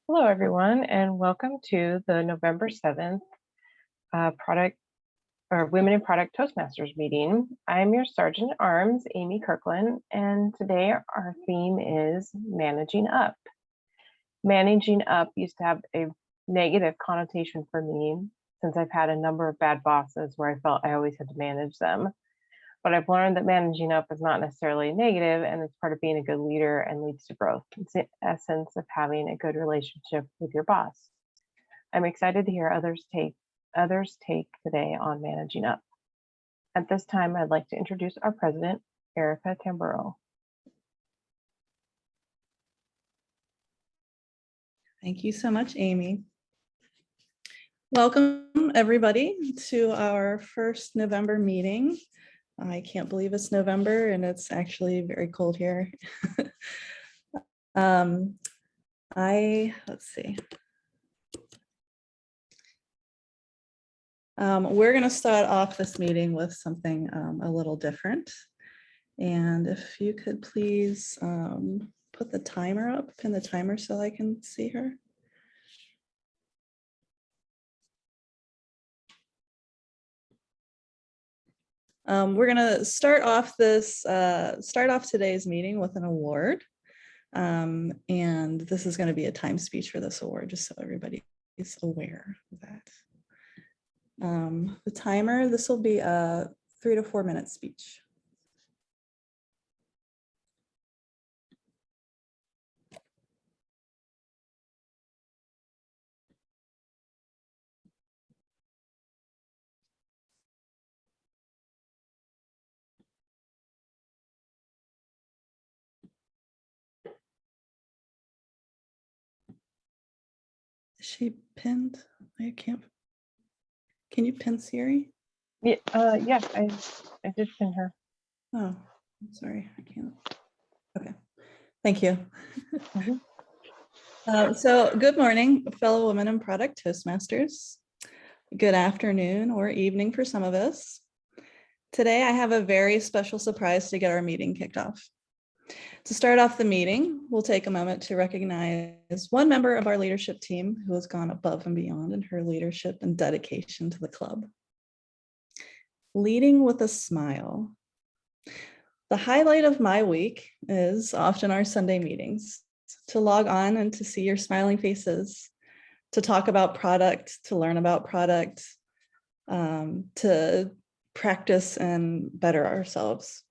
Hello, everyone, and welcome to the November 7th Women in Product Toastmasters meeting. I'm your Sergeant at Arms, Amy Kirkland, and today our theme is managing up. Managing up used to have a negative connotation for me since I've had a number of bad bosses where I felt I always had to manage them. But I've learned that managing up is not necessarily negative, and it's part of being a good leader and leads to growth. It's the essence of having a good relationship with your boss. I'm excited to hear others take today on managing up. At this time, I'd like to introduce our president, Erica Tamburo. Thank you so much, Amy. Welcome, everybody, to our first November meeting. I can't believe it's November and it's actually very cold here. Let's see. We're going to start off this meeting with something a little different. And if you could please put the timer up, pin the timer so I can see her. We're going to start off today's meeting with an award. And this is going to be a time speech for this award, just so everybody is aware of that. The timer, this will be a 3 to 4 minute speech. Is she pinned? I can't. Can you pin Siri? Yeah, yes, I did pin her. Oh, I'm sorry, I can't. Okay, thank you. So good morning, fellow women in Product Toastmasters. Good afternoon or evening for some of us. Today, I have a very special surprise to get our meeting kicked off. To start off the meeting, we'll take a moment to recognize one member of our leadership team who has gone above and beyond in her leadership and dedication to the club. Leading with a smile. The highlight of my week is often our Sunday meetings, to log on and to see your smiling faces, to talk about product, to learn about product, to practice and better ourselves.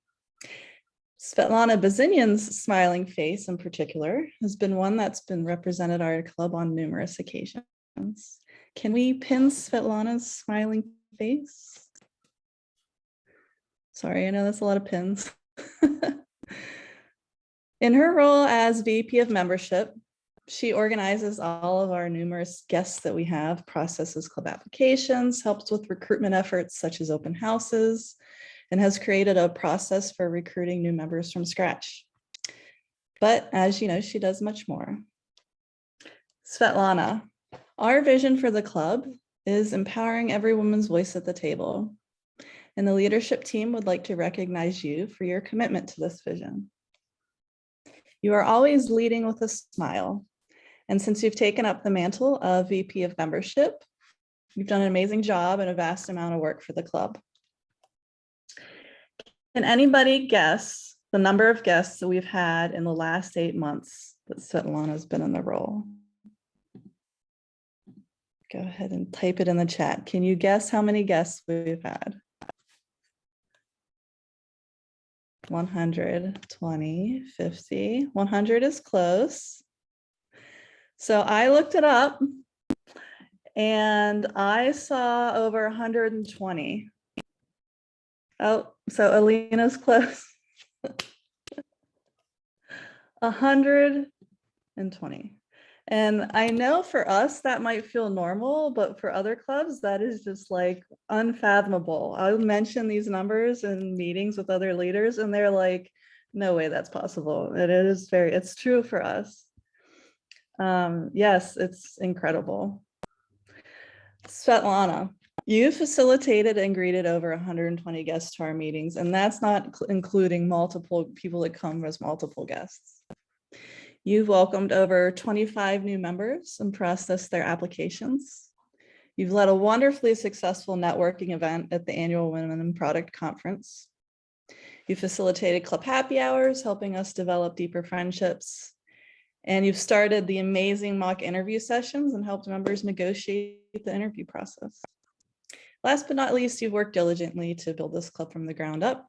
Svetlana Bazinian's smiling face in particular has been one that's been represented our club on numerous occasions. Can we pin Svetlana's smiling face? Sorry, I know that's a lot of pins. In her role as VP of Membership, she organizes all of our numerous guests that we have, processes club applications, helps with recruitment efforts such as open houses, and has created a process for recruiting new members from scratch. But as you know, she does much more. Svetlana, our vision for the club is empowering every woman's voice at the table. And the leadership team would like to recognize you for your commitment to this vision. You are always leading with a smile. And since you've taken up the mantle of VP of Membership, you've done an amazing job and a vast amount of work for the club. Can anybody guess the number of guests that we've had in the last 8 months that Svetlana's been in the role? Go ahead and type it in the chat. Can you guess how many guests we've had? 100, 20, 50, 100 is close. So I looked it up and I saw over 120. Oh, so Alina's close. 120. And I know for us that might feel normal, but for other clubs, that is just like unfathomable. I'll mention these numbers in meetings with other leaders and they're like, no way that's possible. It's true for us. Yes, it's incredible. Svetlana, you facilitated and greeted over 120 guests to our meetings, and that's not including multiple people that come as multiple guests. You've welcomed over 25 new members and processed their applications. You've led a wonderfully successful networking event at the annual Women in Product Conference. You facilitated club happy hours, helping us develop deeper friendships. And you've started the amazing mock interview sessions and helped members negotiate the interview process. Last but not least, you've worked diligently to build this club from the ground up.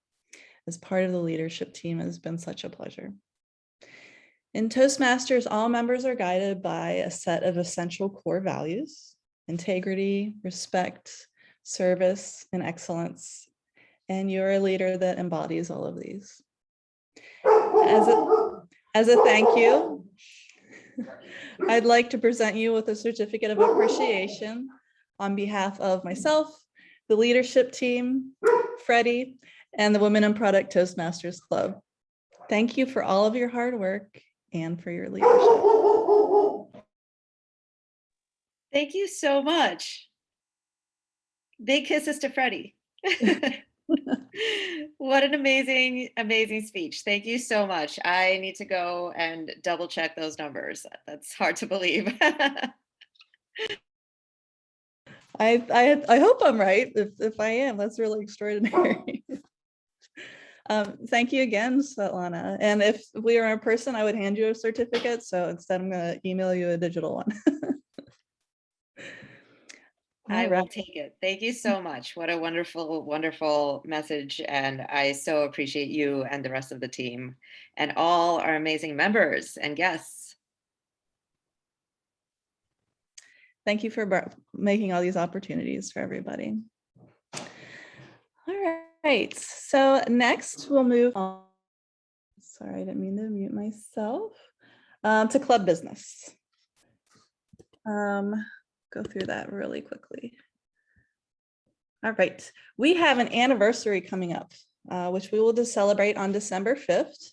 As part of the leadership team, it has been such a pleasure. In Toastmasters, all members are guided by a set of essential core values: integrity, respect, service, and excellence. And you're a leader that embodies all of these. As a thank you, I'd like to present you with a certificate of appreciation on behalf of myself, the leadership team, Freddie, and the Women in Product Toastmasters Club. Thank you for all of your hard work and for your leadership. Thank you so much. Big kisses to Freddie. What an amazing, amazing speech. Thank you so much. I need to go and double check those numbers. That's hard to believe. I hope I'm right. If I am, that's really extraordinary. Thank you again, Svetlana. And if we were in person, I would hand you a certificate. So instead, I'm going to email you a digital one. I will take it. Thank you so much. What a wonderful, wonderful message. And I so appreciate you and the rest of the team and all our amazing members and guests. Thank you for making all these opportunities for everybody. All right, so next we'll move on. Sorry, I didn't mean to mute myself. To club business. Go through that really quickly. All right, we have an anniversary coming up, which we will just celebrate on December 5th.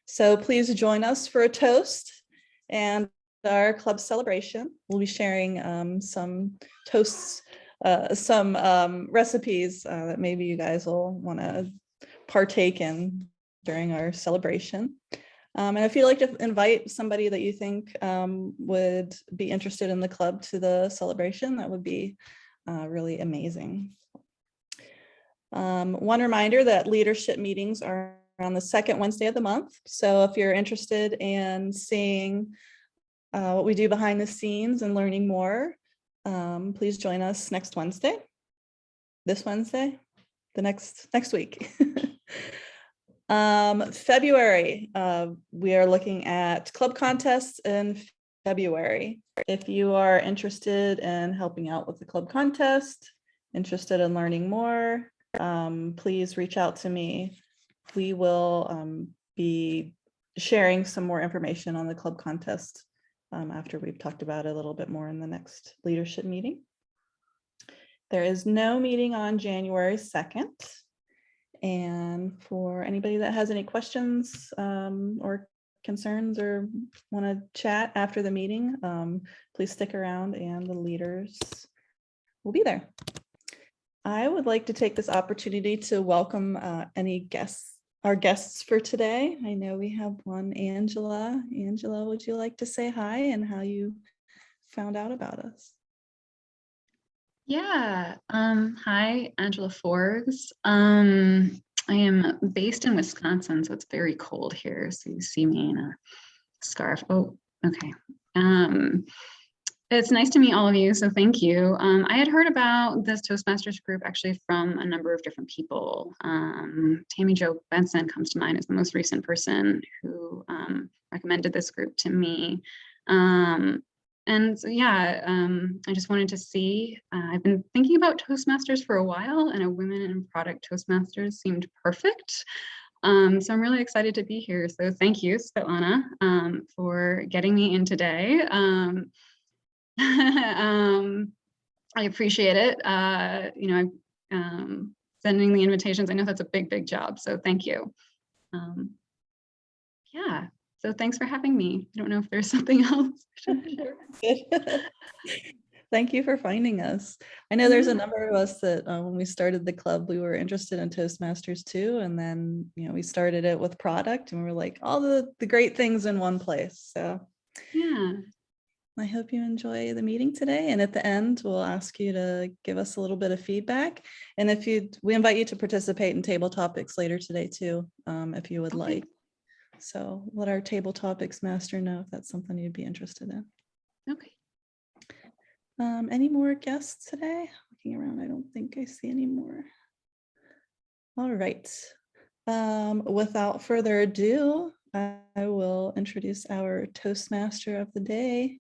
So please join us for a toast and our club celebration. We'll be sharing some toasts, some recipes that maybe you guys will want to partake in during our celebration. And if you'd like to invite somebody that you think would be interested in the club to the celebration, that would be really amazing. One reminder that leadership meetings are on the second Wednesday of the month. So if you're interested in seeing what we do behind the scenes and learning more, please join us next Wednesday, this Wednesday, the next week. February, we are looking at club contests in February. If you are interested in helping out with the club contest, interested in learning more, please reach out to me. We will be sharing some more information on the club contest after we've talked about it a little bit more in the next leadership meeting. There is no meeting on January 2nd. And for anybody that has any questions or concerns or want to chat after the meeting, please stick around and the leaders will be there. I would like to take this opportunity to welcome our guests for today. I know we have one, Angela. Angela, would you like to say hi and how you found out about us? Yeah, hi, Angela Forbes. I am based in Wisconsin, so it's very cold here. So you see me in a scarf. Oh, okay. It's nice to meet all of you, so thank you. I had heard about this Toastmasters group actually from a number of different people. Tammy Jo Benson comes to mind as the most recent person who recommended this group to me. And so, yeah, I just wanted to see, I've been thinking about Toastmasters for a while, and a Women in Product Toastmasters seemed perfect. So I'm really excited to be here. So thank you, Svetlana, for getting me in today. I appreciate it. Sending the invitations, I know that's a big, big job. So thank you. Yeah. So thanks for having me. I don't know if there's something else. Thank you for finding us. I know there's a number of us that when we started the club, we were interested in Toastmasters too. And then, we started it with product and we were like, all the great things in one place. So Yeah. I hope you enjoy the meeting today. And at the end, we'll ask you to give us a little bit of feedback. And we invite you to participate in table topics later today too, if you would Okay. like. So let our table topics master know if that's something you'd be interested in. Okay. Any more guests today? Looking around, I don't think I see any more. All right. Without further ado, I will introduce our Toastmaster of the day,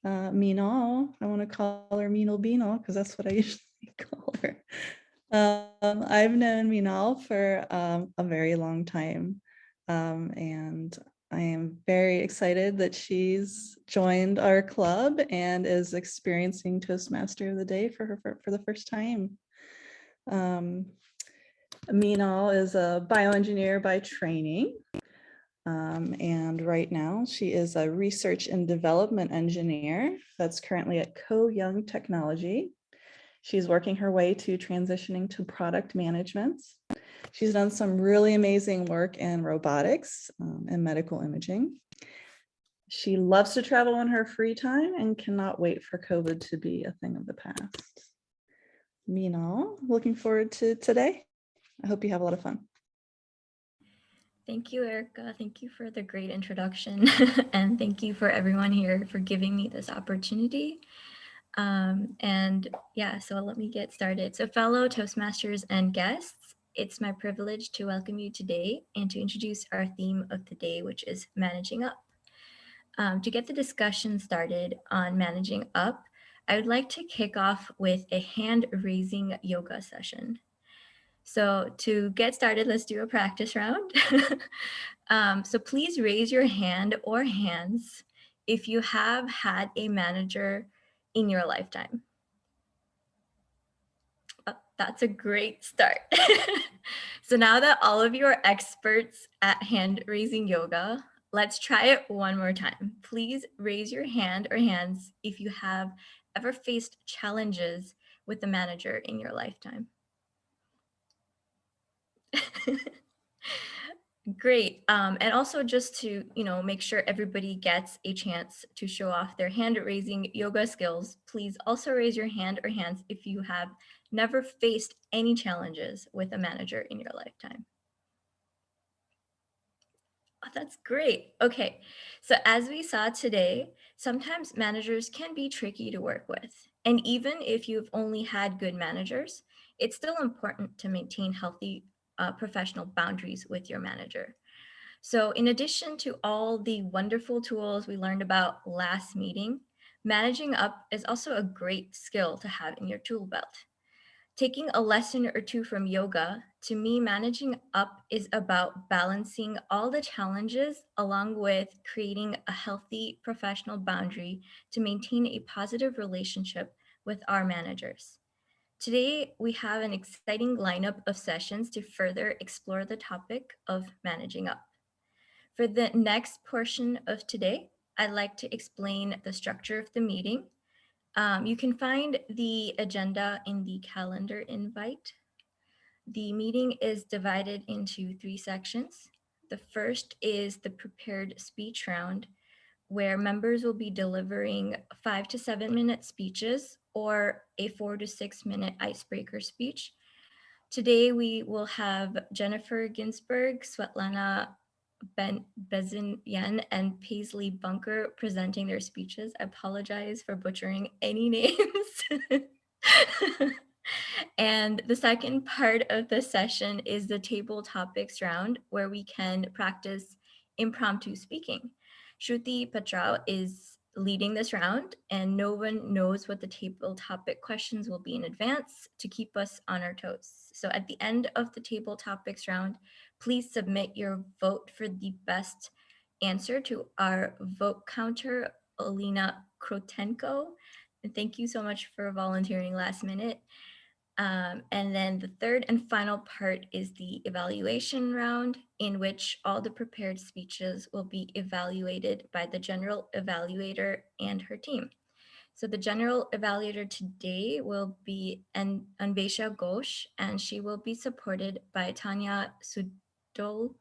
Minal. I want to call her Minal Beanal because that's what I usually call her. I've known Minal for a very long time, and I am very excited that she's joined our club and is experiencing Toastmaster of the Day for the first time. Minal is a bioengineer by training. And right now she is a research and development engineer that's currently at Co-Young Technology. She's working her way to transitioning to product management. She's done some really amazing work in robotics and medical imaging. She loves to travel in her free time and cannot wait for COVID to be a thing of the past. Minal, looking forward to today. I hope you have a lot of fun. Thank you, Erica. Thank you for the great introduction. And thank you for everyone here for giving me this opportunity. And yeah, so let me get started. So fellow Toastmasters and guests, it's my privilege to welcome you today and to introduce our theme of the day, which is managing up. To get the discussion started on managing up, I would like to kick off with a hand-raising yoga session. So to get started, let's do a practice round. So please raise your hand or hands if you have had a manager in your lifetime. That's a great start. So now that all of you are experts at hand raising yoga, let's try it one more time. Please raise your hand or hands if you have ever faced challenges with a manager in your lifetime. Great. And also just to, make sure everybody gets a chance to show off their hand raising yoga skills, please also raise your hand or hands if you have never faced any challenges with a manager in your lifetime. Oh, that's great. Okay. So as we saw today, sometimes managers can be tricky to work with. And even if you've only had good managers, it's still important to maintain healthy professional boundaries with your manager. So in addition to all the wonderful tools we learned about last meeting, managing up is also a great skill to have in your tool belt. Taking a lesson or two from yoga, to me, managing up is about balancing all the challenges along with creating a healthy professional boundary to maintain a positive relationship with our managers. Today, we have an exciting lineup of sessions to further explore the topic of managing up. For the next portion of today, I'd like to explain the structure of the meeting. You can find the agenda in the calendar invite. The meeting is divided into 3 sections. The first is the prepared speech round, where members will be delivering 5 to 7 minute speeches or a 4 to 6 minute icebreaker speech. Today, we will have Jennifer Ginsburg, Svetlana Bezin-Yen, and Paisley Bunker presenting their speeches. I apologize for butchering any names. And the second part of the session is the table topics round, where we can practice impromptu speaking. Shruti Patrao is leading this round, and no one knows what the table topic questions will be in advance to keep us on our toes. So at the end of the table topics round, please submit your vote for the best answer to our vote counter, Alina Krotenko. And thank you so much for volunteering last minute. And then the third and final part is the evaluation round, in which all the prepared speeches will be evaluated by the general evaluator and her team. So the general evaluator today will be Anvesha Ghosh, and she will be supported by Tanya Sudolnik,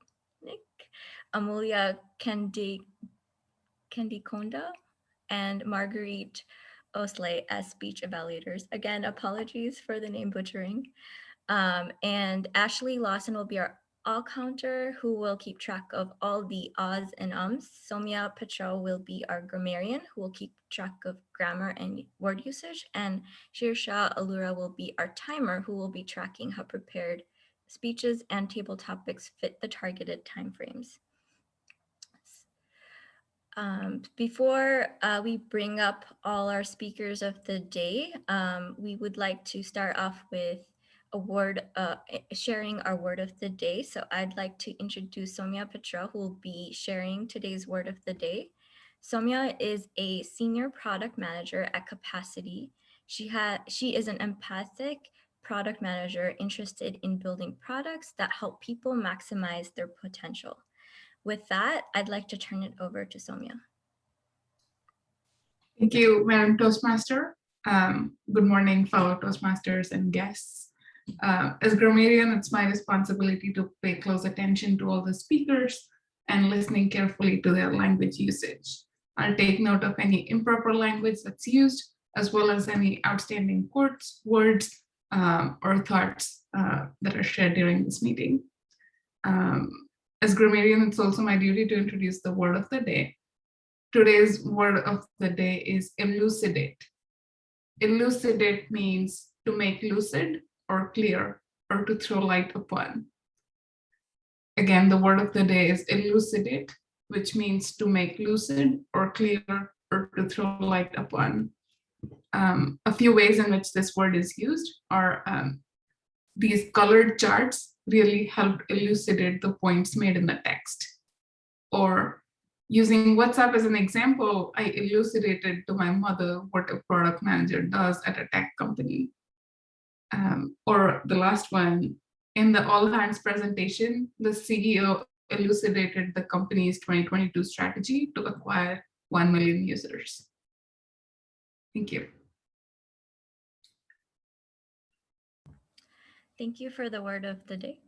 Amulya Kendikonda, and Marguerite Osley as speech evaluators. Again, apologies for the name butchering. And Ashley Lawson will be our all counter who will keep track of all the ahs and ums. Somya Patel will be our grammarian who will keep track of grammar and word usage. And Shirsha Alura will be our timer who will be tracking how prepared speeches and table topics fit the targeted timeframes. Before we bring up all our speakers of the day, we would like to start off with sharing our word of the day. So I'd like to introduce Somya Petra, who will be sharing today's word of the day. Somya is a senior product manager at Capacity. She is an empathic product manager interested in building products that help people maximize their potential. With that, I'd like to turn it over to Somya. Thank you, Madam Toastmaster. Good morning, fellow Toastmasters and guests. As grammarian, it's my responsibility to pay close attention to all the speakers and listening carefully to their language usage. I'll take note of any improper language that's used, as well as any outstanding quotes, words, or thoughts that are shared during this meeting. As grammarian, it's also my duty to introduce the word of the day. Today's word of the day is elucidate. Elucidate means to make lucid or clear or to throw light upon. Again, the word of the day is elucidate, which means to make lucid or clear or to throw light upon. A few ways in which this word is used are these colored charts really help elucidate the points made in the text. Or using WhatsApp as an example, I elucidated to my mother what a product manager does at a tech company. Or the last one, in the all hands presentation, the CEO elucidated the company's 2022 strategy to acquire 1 million users. Thank you. Thank you for the word of the day.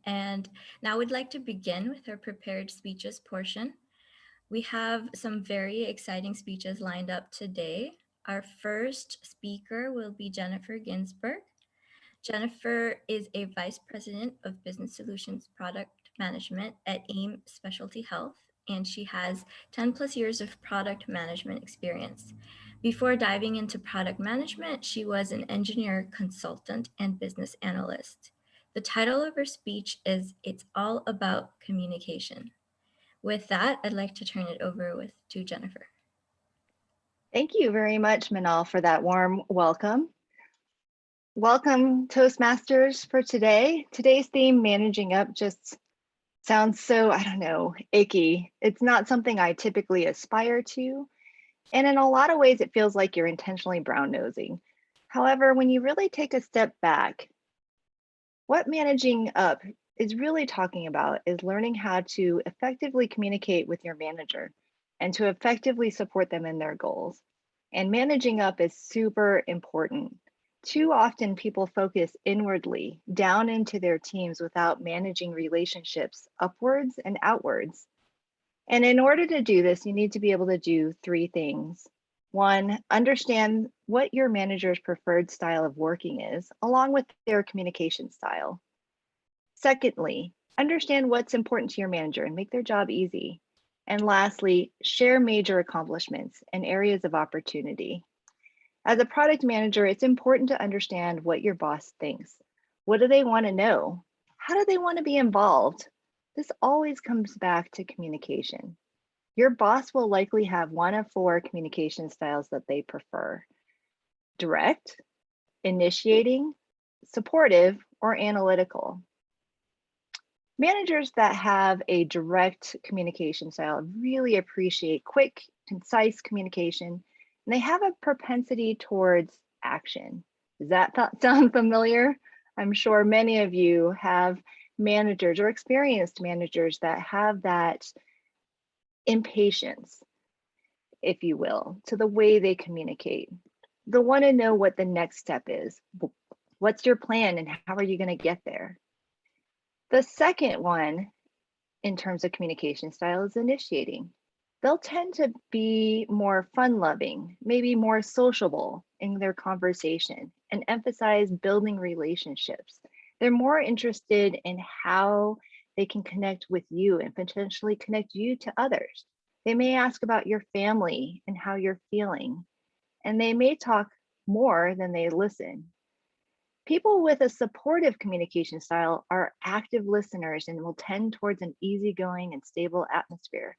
And now we'd like to begin with our prepared speeches portion. We have some very exciting speeches lined up today. Our first speaker will be Jennifer Ginsberg. Jennifer is a Vice President of Business Solutions Product Management at AIM Specialty Health, and she has 10 plus years of product management experience. Before diving into product management, she was an engineer, consultant, and business analyst. The title of her speech is It's All About Communication. With that, I'd like to turn it over to Jennifer. Thank you very much, Manal, for that warm welcome. Welcome, Toastmasters, for today. Today's theme, managing up, just sounds so, I don't know, icky. It's not something I typically aspire to. And in a lot of ways, it feels like you're intentionally brown-nosing. However, when you really take a step back, what managing up is really talking about is learning how to effectively communicate with your manager and to effectively support them in their goals. And managing up is super important. Too often people focus inwardly down into their teams without managing relationships upwards and outwards. And in order to do this, you need to be able to do 3 things. 1, understand what your manager's preferred style of working is, along with their communication style. Secondly, understand what's important to your manager and make their job easy. And lastly, share major accomplishments and areas of opportunity. As a product manager, it's important to understand what your boss thinks. What do they want to know? How do they want to be involved? This always comes back to communication. Your boss will likely have 1 of 4 communication styles that they prefer: direct, initiating, supportive, or analytical. Managers that have a direct communication style really appreciate quick, concise communication, and they have a propensity towards action. Does that sound familiar? I'm sure many of you have managers or experienced managers that have that impatience. if you will, to the way they communicate. They'll want to know what the next step is. What's your plan and how are you going to get there? The second one in terms of communication style is initiating. They'll tend to be more fun-loving, maybe more sociable in their conversation, and emphasize building relationships. They're more interested in how they can connect with you and potentially connect you to others. They may ask about your family and how you're feeling, and they may talk more than they listen. People with a supportive communication style are active listeners and will tend towards an easygoing and stable atmosphere.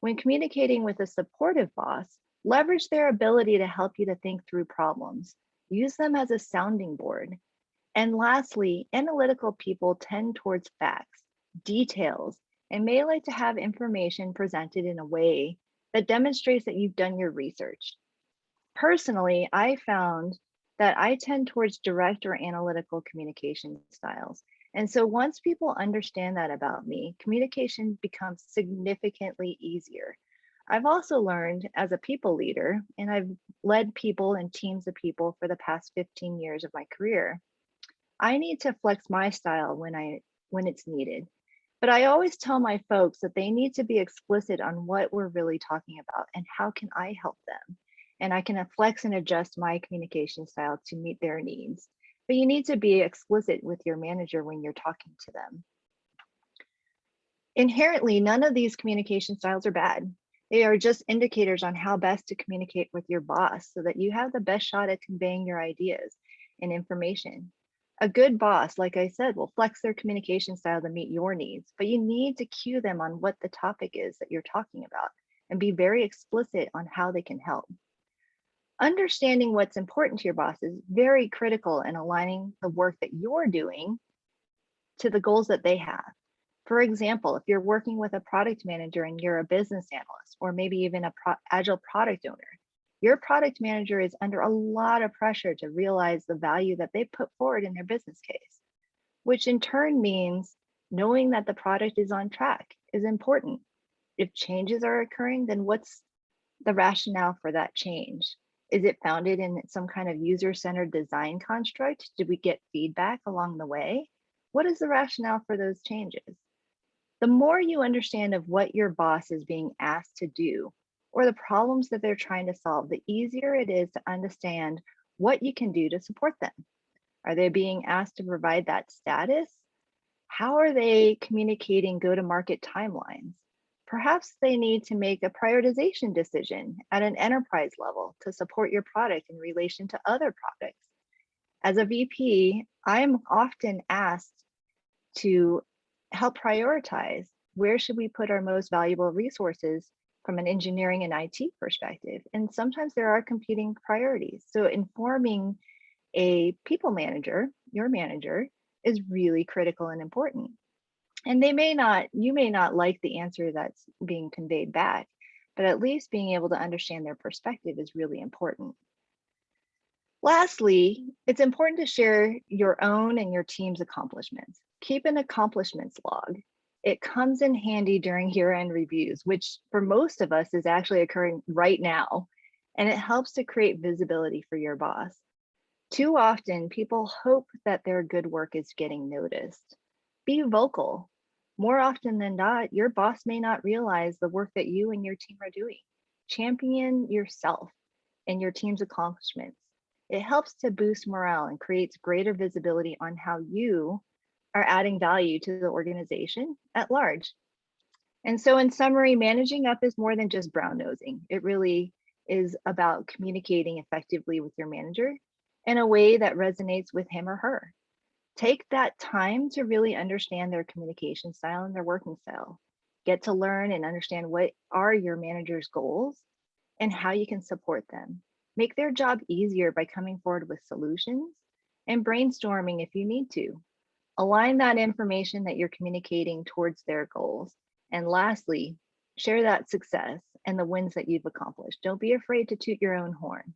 When communicating with a supportive boss, leverage their ability to help you to think through problems. Use them as a sounding board. And lastly, analytical people tend towards facts, details, and may like to have information presented in a way that demonstrates that you've done your research. Personally, I found that I tend towards direct or analytical communication styles. And so once people understand that about me, communication becomes significantly easier. I've also learned as a people leader, and I've led people and teams of people for the past 15 years of my career, I need to flex my style when it's needed. But I always tell my folks that they need to be explicit on what we're really talking about and how can I help them. And I can flex and adjust my communication style to meet their needs. But you need to be explicit with your manager when you're talking to them. Inherently, none of these communication styles are bad. They are just indicators on how best to communicate with your boss so that you have the best shot at conveying your ideas and information. A good boss, like I said, will flex their communication style to meet your needs, but you need to cue them on what the topic is that you're talking about and be very explicit on how they can help. Understanding what's important to your boss is very critical in aligning the work that you're doing to the goals that they have. For example, if you're working with a product manager and you're a business analyst, or maybe even an agile product owner, your product manager is under a lot of pressure to realize the value that they put forward in their business case, which in turn means knowing that the product is on track is important. If changes are occurring, then what's the rationale for that change? Is it founded in some kind of user-centered design construct? Did we get feedback along the way? What is the rationale for those changes? The more you understand of what your boss is being asked to do or the problems that they're trying to solve, the easier it is to understand what you can do to support them. Are they being asked to provide that status? How are they communicating go-to-market timelines? Perhaps they need to make a prioritization decision at an enterprise level to support your product in relation to other products. As a VP, I'm often asked to help prioritize where should we put our most valuable resources from an engineering and IT perspective. And sometimes there are competing priorities. So informing a people manager, your manager, is really critical and important. And you may not like the answer that's being conveyed back, but at least being able to understand their perspective is really important. Lastly, it's important to share your own and your team's accomplishments. Keep an accomplishments log. It comes in handy during year-end reviews, which for most of us is actually occurring right now, and it helps to create visibility for your boss. Too often, people hope that their good work is getting noticed. Be vocal. More often than not, your boss may not realize the work that you and your team are doing. Champion yourself and your team's accomplishments. It helps to boost morale and creates greater visibility on how you are adding value to the organization at large. And so in summary, managing up is more than just brown nosing. It really is about communicating effectively with your manager in a way that resonates with him or her. Take that time to really understand their communication style and their working style. Get to learn and understand what are your manager's goals and how you can support them. Make their job easier by coming forward with solutions and brainstorming if you need to. Align that information that you're communicating towards their goals. And lastly, share that success and the wins that you've accomplished. Don't be afraid to toot your own horn.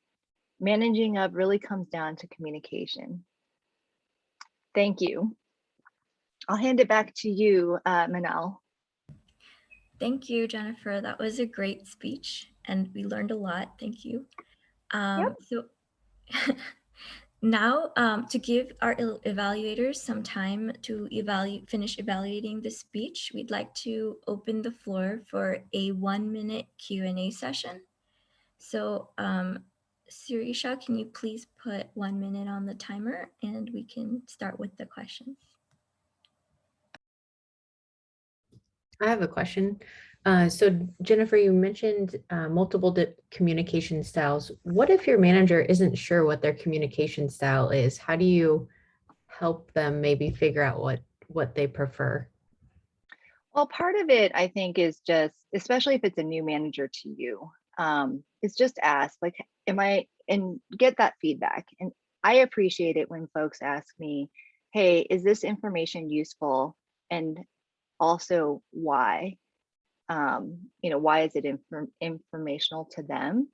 Managing up really comes down to communication. Thank you. I'll hand it back to you, Manal. Thank you, Jennifer. That was a great speech and we learned a lot. Thank you. So now to give our evaluators some time to finish evaluating the speech, we'd like to open the floor for a 1-minute Q&A session. So Sirisha, can you please put 1 minute on the timer and we can start with the questions. I have a question. So Jennifer, you mentioned multiple communication styles. What if your manager isn't sure what their communication style is? How do you help them maybe figure out what they prefer? Well, part of it, I think, is just, especially if it's a new manager to you, is just ask, like, and get that feedback. And I appreciate it when folks ask me, hey, is this information useful? And also why? Why is it informational to them?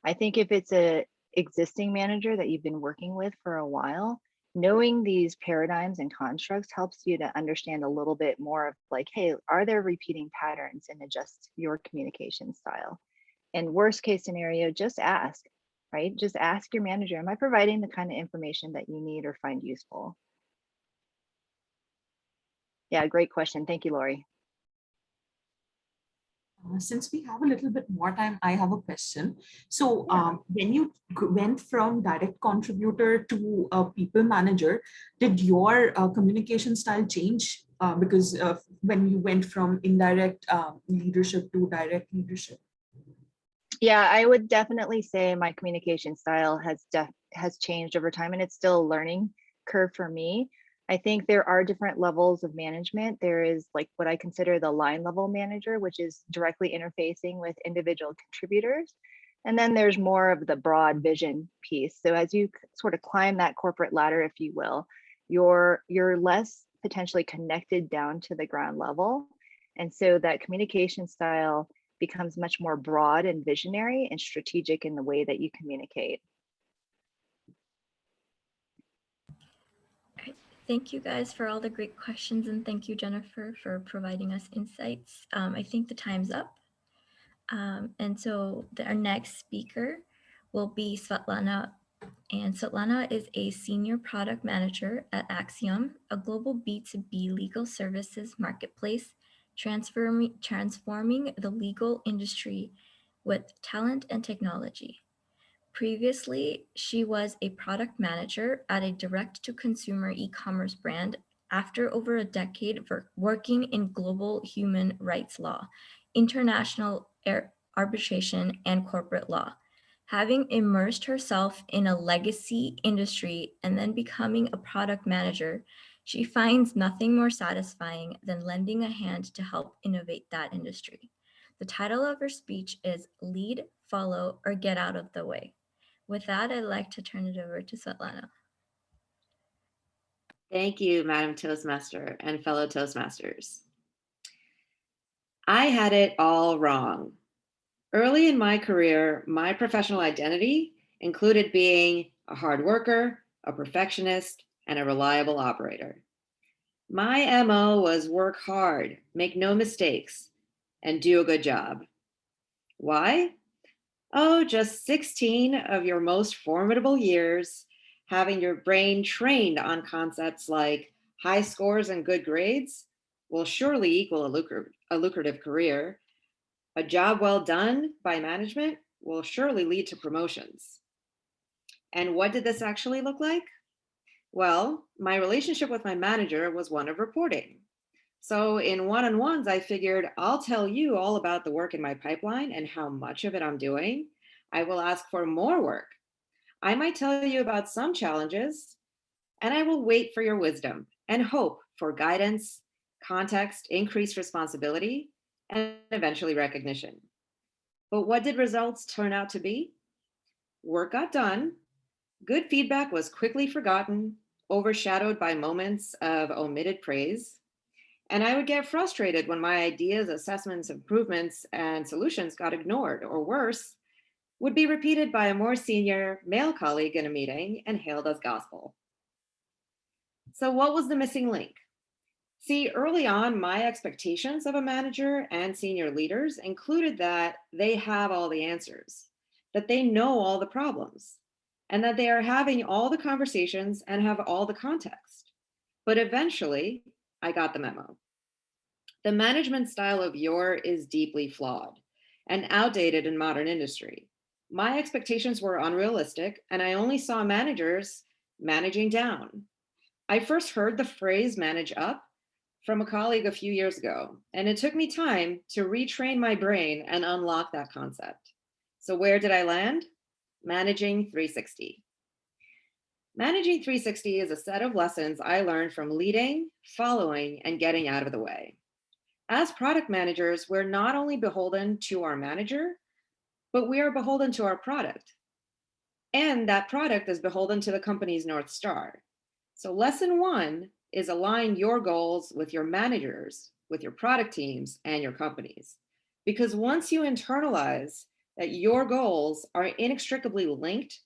I think if it's a existing manager that you've been working with for a while, knowing these paradigms and constructs helps you to understand a little bit more of like, hey, are there repeating patterns and adjust your communication style? And worst case scenario, just ask, right? Just ask your manager, am I providing the kind of information that you need or find useful? Yeah, great question. Thank you, Lori. Since we have a little bit more time, I have a question. So when you went from direct contributor to a people manager, did your communication style change because when you went from indirect leadership to direct leadership? Yeah, I would definitely say my communication style has changed over time, and it's still a learning curve for me. I think there are different levels of management. There is like what I consider the line level manager, which is directly interfacing with individual contributors. And then there's more of the broad vision piece. So as you sort of climb that corporate ladder, if you will, you're less potentially connected down to the ground level. And so that communication style becomes much more broad and visionary and strategic in the way that you communicate. Thank you guys for all the great questions, and thank you, Jennifer, for providing us insights. I think the time's up. And so our next speaker will be Svetlana. And Svetlana is a senior product manager at Axiom, a global B2B legal services marketplace, transforming the legal industry with talent and technology. Previously, she was a product manager at a direct-to-consumer e-commerce brand after over a decade working in global human rights law, international arbitration, and corporate law. Having immersed herself in a legacy industry and then becoming a product manager, she finds nothing more satisfying than lending a hand to help innovate that industry. The title of her speech is Lead, Follow, or Get Out of the Way. With that, I'd like to turn it over to Svetlana. Thank you, Madam Toastmaster and fellow Toastmasters. I had it all wrong. Early in my career, my professional identity included being a hard worker, a perfectionist, and a reliable operator. My MO was work hard, make no mistakes, and do a good job. Why? Oh, just 16 of your most formidable years, having your brain trained on concepts like high scores and good grades will surely equal a lucrative career. A job well done by management will surely lead to promotions. And what did this actually look like? Well, my relationship with my manager was one of reporting. So in one-on-ones, I figured I'll tell you all about the work in my pipeline and how much of it I'm doing. I will ask for more work. I might tell you about some challenges, and I will wait for your wisdom and hope for guidance, context, increased responsibility, and eventually recognition. But what did results turn out to be? Work got done. Good feedback was quickly forgotten, overshadowed by moments of omitted praise. And I would get frustrated when my ideas, assessments, improvements, and solutions got ignored, or worse, would be repeated by a more senior male colleague in a meeting and hailed as gospel. So what was the missing link? See, early on, my expectations of a manager and senior leaders included that they have all the answers, that they know all the problems, and that they are having all the conversations and have all the context. But eventually, I got the memo. The management style of yore is deeply flawed and outdated in modern industry. My expectations were unrealistic, and I only saw managers managing down. I first heard the phrase manage up from a colleague a few years ago, and it took me time to retrain my brain and unlock that concept. So where did I land? Managing 360. Managing 360 is a set of lessons I learned from leading, following, and getting out of the way. As product managers, we're not only beholden to our manager, but we are beholden to our product. And that product is beholden to the company's North Star. So lesson 1 is align your goals with your managers, with your product teams, and your companies. Because once you internalize that your goals are inextricably linked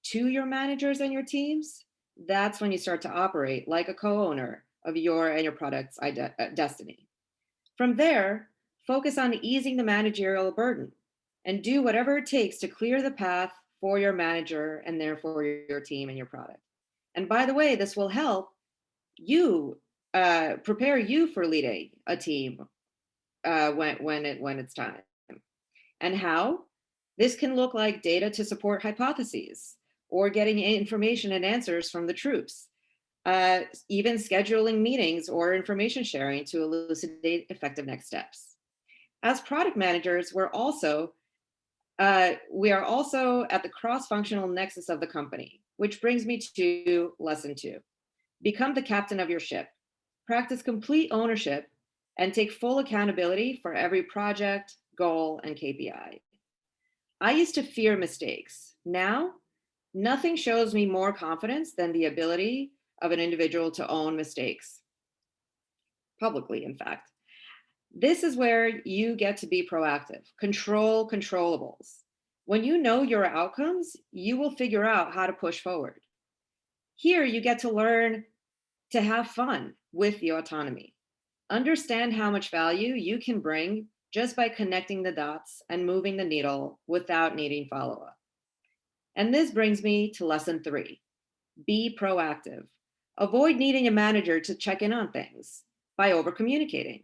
to your managers and your teams, that's when you start to operate like a co-owner of your and your product's destiny. From there, focus on easing the managerial burden and do whatever it takes to clear the path for your manager and therefore your team and your product. And by the way, this will help you prepare you for leading a team when it's time. And how? This can look like data to support hypotheses, or getting information and answers from the troops, even scheduling meetings or information sharing to elucidate effective next steps. As product managers, we are also at the cross-functional nexus of the company, which brings me to lesson 2. Become the captain of your ship. Practice complete ownership and take full accountability for every project, goal, and KPI. I used to fear mistakes. Now, nothing shows me more confidence than the ability of an individual to own mistakes. Publicly, in fact. This is where you get to be proactive. Control controllables. When you know your outcomes, you will figure out how to push forward. Here, you get to learn to have fun with the autonomy. Understand how much value you can bring just by connecting the dots and moving the needle without needing follow-up. And this brings me to lesson 3. Be proactive. Avoid needing a manager to check in on things by over-communicating.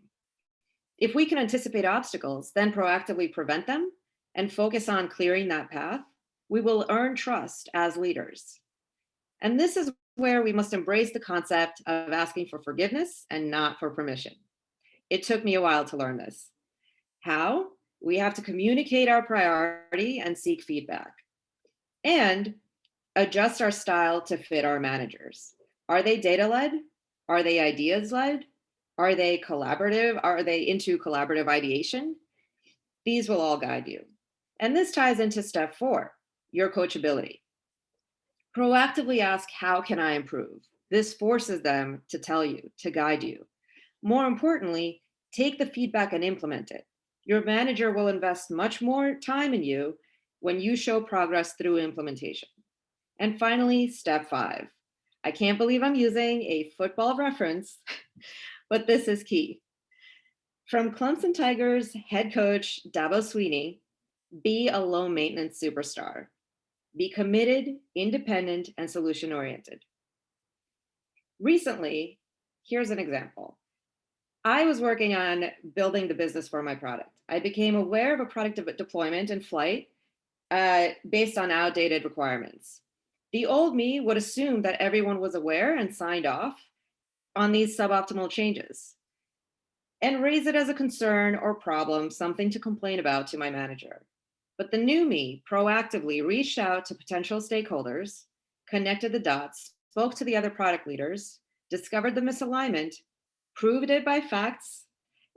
If we can anticipate obstacles, then proactively prevent them and focus on clearing that path, we will earn trust as leaders. And this is where we must embrace the concept of asking for forgiveness and not for permission. It took me a while to learn this. How? We have to communicate our priority and seek feedback, and adjust our style to fit our managers. Are they data-led? Are they ideas-led? Are they collaborative? Are they into collaborative ideation? These will all guide you. And this ties into step 4, your coachability. Proactively ask, how can I improve? This forces them to tell you, to guide you. More importantly, take the feedback and implement it. Your manager will invest much more time in you when you show progress through implementation. And finally, step 5. I can't believe I'm using a football reference, but this is key. From Clemson Tigers head coach Dabo Sweeney, be a low maintenance superstar. Be committed, independent, and solution-oriented. Recently, here's an example. I was working on building the business for my product. I became aware of a product deployment in flight based on outdated requirements. The old me would assume that everyone was aware and signed off on these suboptimal changes and raise it as a concern or problem, something to complain about to my manager. But the new me proactively reached out to potential stakeholders, connected the dots, spoke to the other product leaders, discovered the misalignment, proved it by facts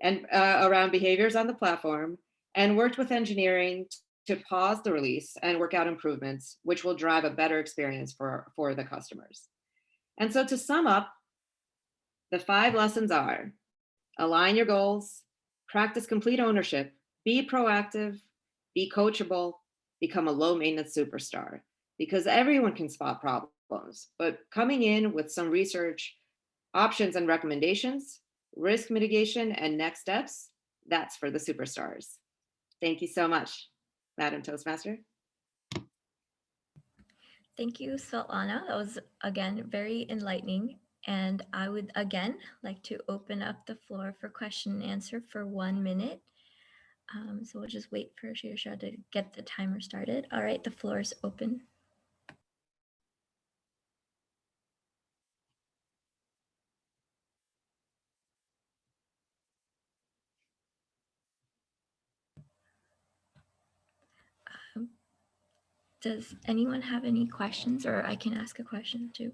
and around behaviors on the platform, and worked with engineering to pause the release and work out improvements, which will drive a better experience for the customers. And so to sum up, the 5 lessons are: align your goals, practice complete ownership, be proactive, be coachable, become a low maintenance superstar, because everyone can spot problems, but coming in with some research, options, and recommendations risk mitigation, and next steps, that's for the superstars. Thank you so much, Madam Toastmaster. Thank you, Svetlana. That was, again, very enlightening. And I would, again, like to open up the floor for question and answer for 1 minute. So we'll just wait for Shirsha to get the timer started. All right, the floor is open. Does anyone have any questions, or I can ask a question too?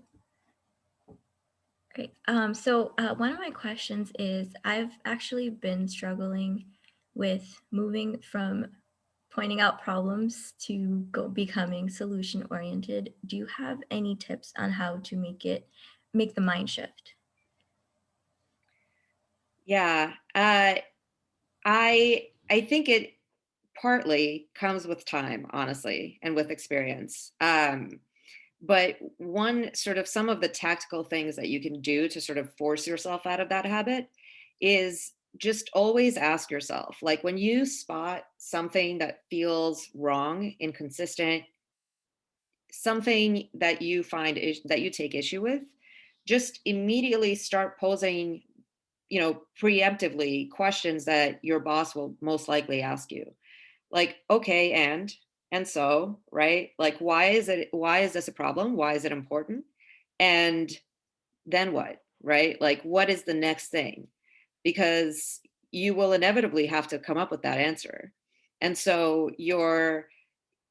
Great. So one of my questions is, I've actually been struggling with moving from pointing out problems to becoming solution oriented. Do you have any tips on how to make the mind shift? Yeah, I think it partly comes with time, honestly, and with experience. But some of the tactical things that you can do to sort of force yourself out of that habit is just always ask yourself, like when you spot something that feels wrong, inconsistent, something that you find that you take issue with, just immediately start posing, preemptively questions that your boss will most likely ask you. Like, okay, and so, right? Like, why is this a problem? Why is it important? And then what, right? Like, what is the next thing? Because you will inevitably have to come up with that answer. And so your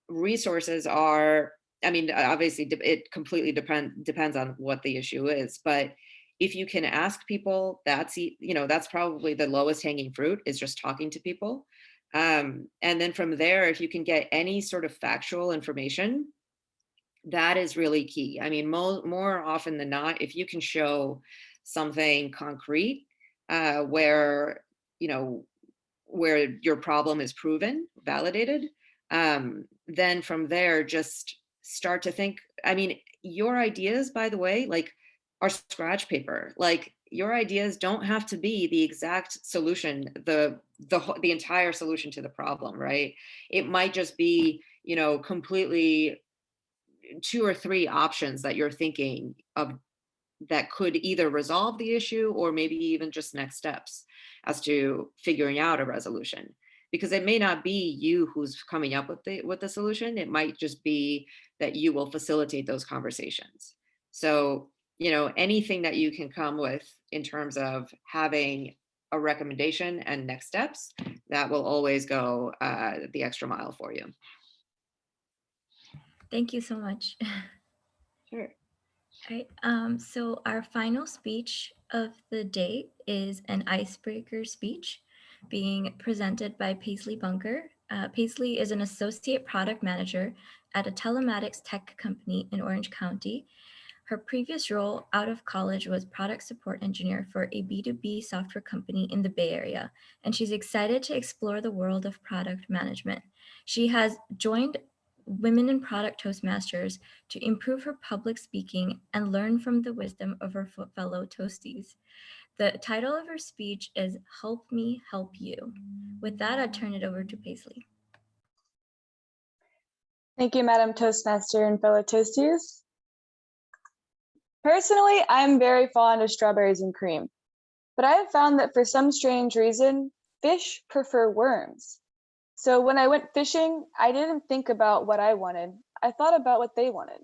resources are, I mean, obviously it completely depends on what the issue is, but if you can ask people, that's probably the lowest hanging fruit, is just talking to people. And then from there, if you can get any sort of factual information, that is really key. I mean, more often than not, if you can show something concrete, where your problem is proven, validated, then from there, just start to think. I mean, your ideas, by the way, like, are scratch paper. Like, your ideas don't have to be the exact solution, the entire solution to the problem, right? It might just be, completely 2 or 3 options that you're thinking of that could either resolve the issue or maybe even just next steps as to figuring out a resolution. Because it may not be you who's coming up with the solution. It might just be that you will facilitate those conversations. So, anything that you can come with in terms of having a recommendation and next steps, that will always go the extra mile for you. Thank you so much. Sure. All right, so our final speech of the day is an icebreaker speech being presented by Paisley Bunker. Paisley is an associate product manager at a telematics tech company in Orange County. Her previous role out of college was product support engineer for a B2B software company in the Bay Area, and she's excited to explore the world of product management. She has joined Women in Product Toastmasters to improve her public speaking and learn from the wisdom of her fellow Toasties. The title of her speech is Help Me Help You. With that, I turn it over to Paisley. Thank you, Madam Toastmaster and fellow Toasties. Personally, I'm very fond of strawberries and cream, but I have found that for some strange reason, fish prefer worms. So when I went fishing, I didn't think about what I wanted. I thought about what they wanted.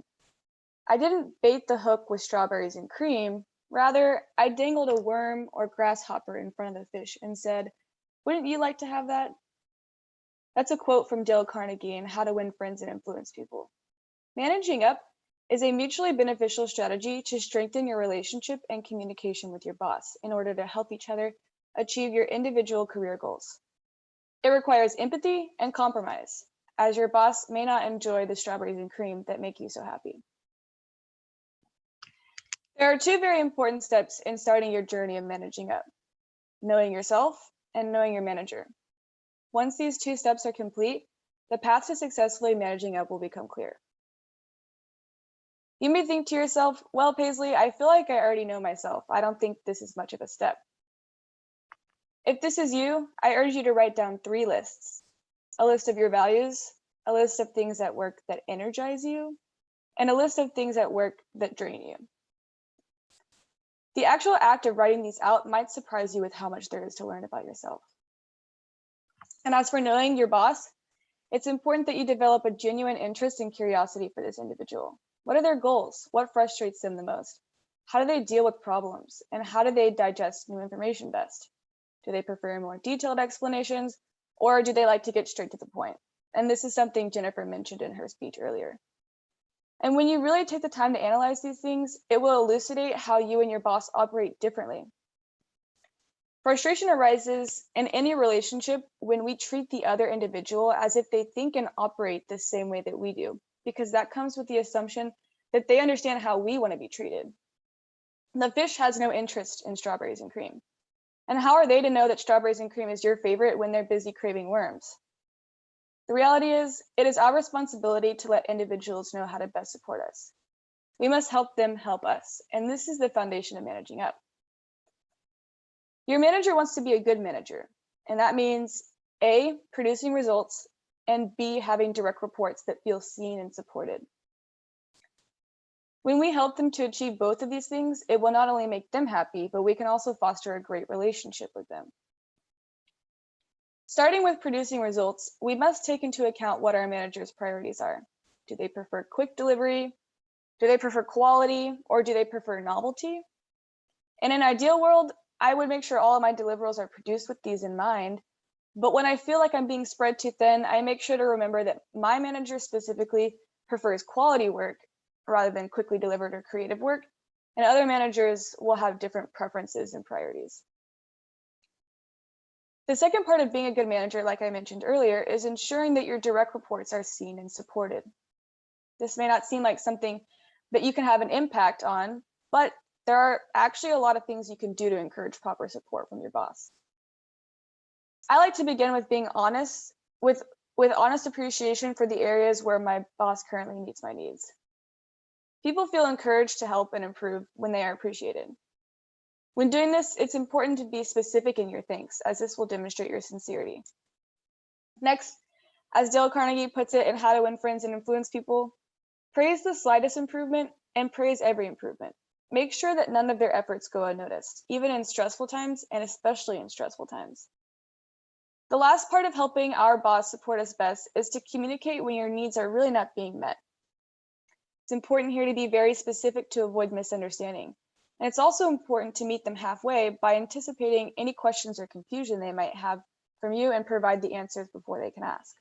I didn't bait the hook with strawberries and cream. Rather, I dangled a worm or grasshopper in front of the fish and said, "Wouldn't you like to have that?" That's a quote from Dale Carnegie in How to Win Friends and Influence People. Managing up is a mutually beneficial strategy to strengthen your relationship and communication with your boss in order to help each other achieve your individual career goals. It requires empathy and compromise, as your boss may not enjoy the strawberries and cream that make you so happy. There are 2 very important steps in starting your journey of managing up: knowing yourself and knowing your manager. Once these 2 steps are complete, the path to successfully managing up will become clear. You may think to yourself, well, Paisley, I feel like I already know myself. I don't think this is much of a step. If this is you, I urge you to write down 3 lists: a list of your values, a list of things at work that energize you, and a list of things at work that drain you. The actual act of writing these out might surprise you with how much there is to learn about yourself. And as for knowing your boss, it's important that you develop a genuine interest and curiosity for this individual. What are their goals? What frustrates them the most? How do they deal with problems? And how do they digest new information best? Do they prefer more detailed explanations, or do they like to get straight to the point? And this is something Jennifer mentioned in her speech earlier. And when you really take the time to analyze these things, it will elucidate how you and your boss operate differently. Frustration arises in any relationship when we treat the other individual as if they think and operate the same way that we do, because that comes with the assumption that they understand how we want to be treated. The fish has no interest in strawberries and cream. And how are they to know that strawberries and cream is your favorite when they're busy craving worms? The reality is, it is our responsibility to let individuals know how to best support us. We must help them help us, and this is the foundation of managing up. Your manager wants to be a good manager, and that means A, producing results, and B, having direct reports that feel seen and supported. When we help them to achieve both of these things, it will not only make them happy, but we can also foster a great relationship with them. Starting with producing results, we must take into account what our manager's priorities are. Do they prefer quick delivery? Do they prefer quality? Or do they prefer novelty? In an ideal world, I would make sure all of my deliverables are produced with these in mind. But when I feel like I'm being spread too thin, I make sure to remember that my manager specifically prefers quality work rather than quickly delivered or creative work, and other managers will have different preferences and priorities. The second part of being a good manager, like I mentioned earlier, is ensuring that your direct reports are seen and supported. This may not seem like something that you can have an impact on, but there are actually a lot of things you can do to encourage proper support from your boss. I like to begin with being honest, with honest appreciation for the areas where my boss currently meets my needs. People feel encouraged to help and improve when they are appreciated. When doing this, it's important to be specific in your thanks, as this will demonstrate your sincerity. Next, as Dale Carnegie puts it in How to Win Friends and Influence People, praise the slightest improvement and praise every improvement. Make sure that none of their efforts go unnoticed, even in stressful times and especially in stressful times. The last part of helping our boss support us best is to communicate when your needs are really not being met. It's important here to be very specific to avoid misunderstanding. And it's also important to meet them halfway by anticipating any questions or confusion they might have from you and provide the answers before they can ask.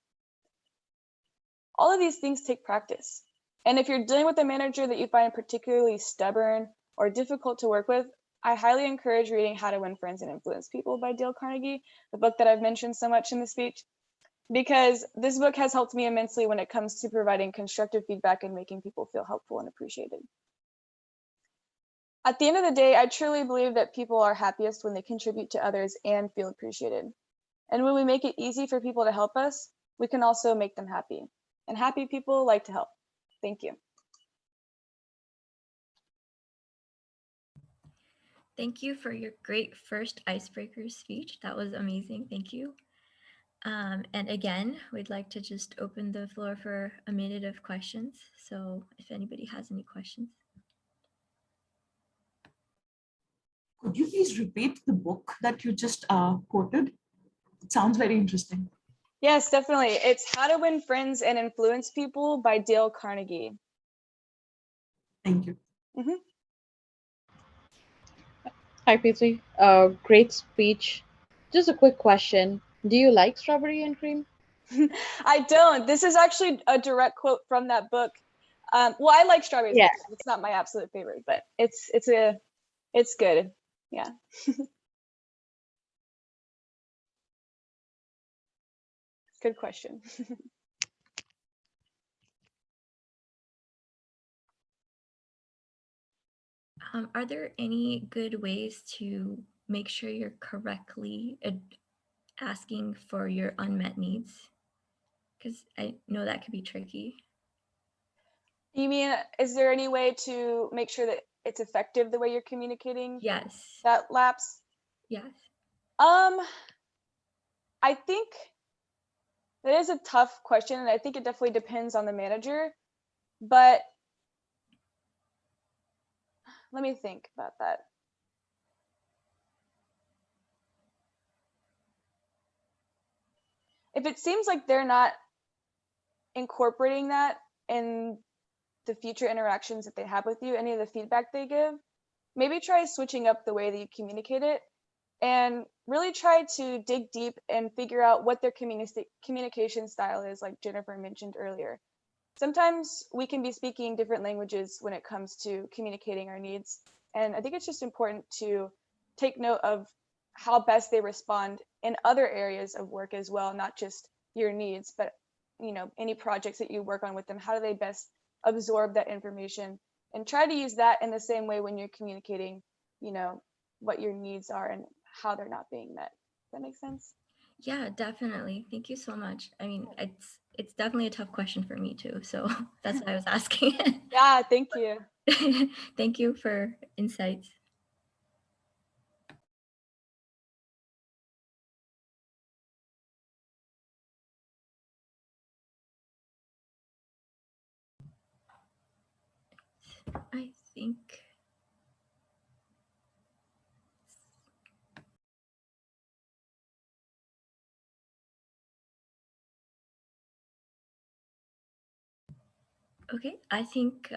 All of these things take practice. And if you're dealing with a manager that you find particularly stubborn or difficult to work with, I highly encourage reading How to Win Friends and Influence People by Dale Carnegie, the book that I've mentioned so much in the speech, because this book has helped me immensely when it comes to providing constructive feedback and making people feel helpful and appreciated. At the end of the day, I truly believe that people are happiest when they contribute to others and feel appreciated. And when we make it easy for people to help us, we can also make them happy. And happy people like to help. Thank you. Thank you for your great first icebreaker speech. That was amazing. Thank you. And again, we'd like to just open the floor for a minute of questions. So if anybody has any questions. Could you please repeat the book that you just quoted? It sounds very interesting. Yes, definitely. It's How to Win Friends and Influence People by Dale Carnegie. Thank you. Mm-hmm. Hi, Paisley. Great speech. Just a quick question. Do you like strawberry and cream? I don't. This is actually a direct quote from that book. Well, I like strawberries. Yeah. It's not my absolute favorite, but it's good. Yeah. Good question. Are there any good ways to make sure you're correctly asking for your unmet needs? Because I know that could be tricky. You mean, is there any way to make sure that it's effective the way you're communicating? Yes. That lapse? Yes. I think that is a tough question, and I think it definitely depends on the manager, but let me think about that. If it seems like they're not incorporating that in the future interactions that they have with you, any of the feedback they give, maybe try switching up the way that you communicate it and really try to dig deep and figure out what their communication style is, like Jennifer mentioned earlier. Sometimes we can be speaking different languages when it comes to communicating our needs. And I think it's just important to take note of how best they respond in other areas of work as well, not just your needs, but any projects that you work on with them. How do they best absorb that information? And try to use that in the same way when you're communicating, what your needs are and how they're not being met. Does that make sense? Yeah, definitely. Thank you so much. I mean, it's definitely a tough question for me too. So that's why I was asking. Yeah, thank you. Thank you for insights. I think. Okay, I think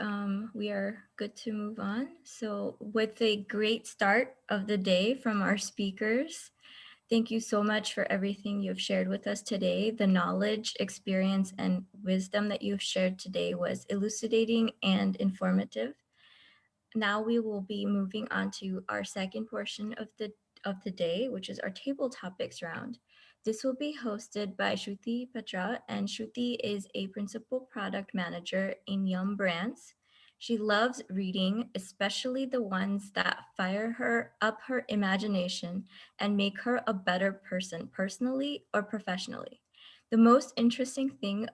we are good to move on. So with a great start of the day from our speakers, thank you so much for everything you've shared with us today. The knowledge, experience, and wisdom that you've shared today was elucidating and informative. Now we will be moving on to our second portion of the day, which is our table topics round. This will be hosted by Shruti Patra, and Shruti is a principal product manager in Yum Brands. She loves reading, especially the ones that fire her up her imagination and make her a better person, personally or professionally. The most interesting thing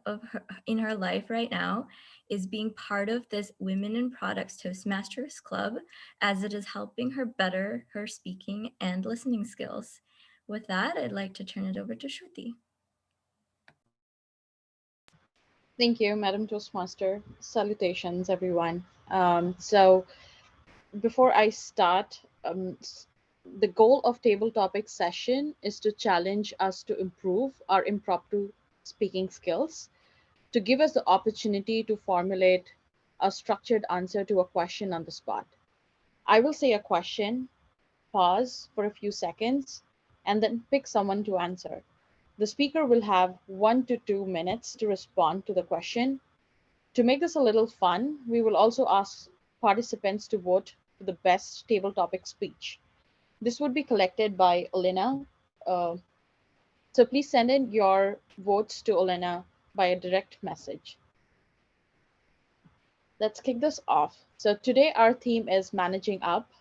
in her life right now is being part of this Women in Products Toastmasters Club, as it is helping her better her speaking and listening skills. With that, I'd like to turn it over to Shruti. Thank you, Madam Toastmaster. Salutations, everyone. So before I start, the goal of table topic session is to challenge us to improve our impromptu speaking skills, to give us the opportunity to formulate a structured answer to a question on the spot. I will say a question, pause for a few seconds, and then pick someone to answer. The speaker will have 1 to 2 minutes to respond to the question. To make this a little fun, we will also ask participants to vote for the best table topic speech. This would be collected by Olena. So please send in your votes to Olena by a direct message. Let's kick this off. So today our theme is managing up.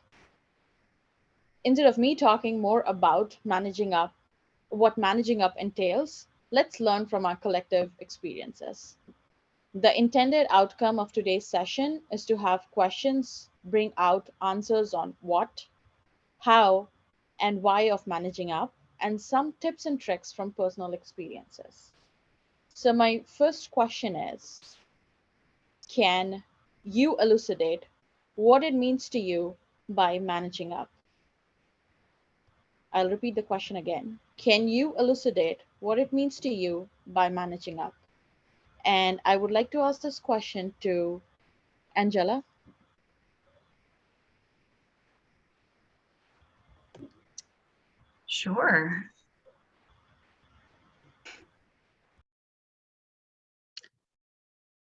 Instead of me talking more about managing up, what managing up entails, let's learn from our collective experiences. The intended outcome of today's session is to have questions bring out answers on what, how, and why of managing up, and some tips and tricks from personal experiences. So my first question is, can you elucidate what it means to you by managing up? I'll repeat the question again. Can you elucidate what it means to you by managing up? And I would like to ask this question to Angela. Sure.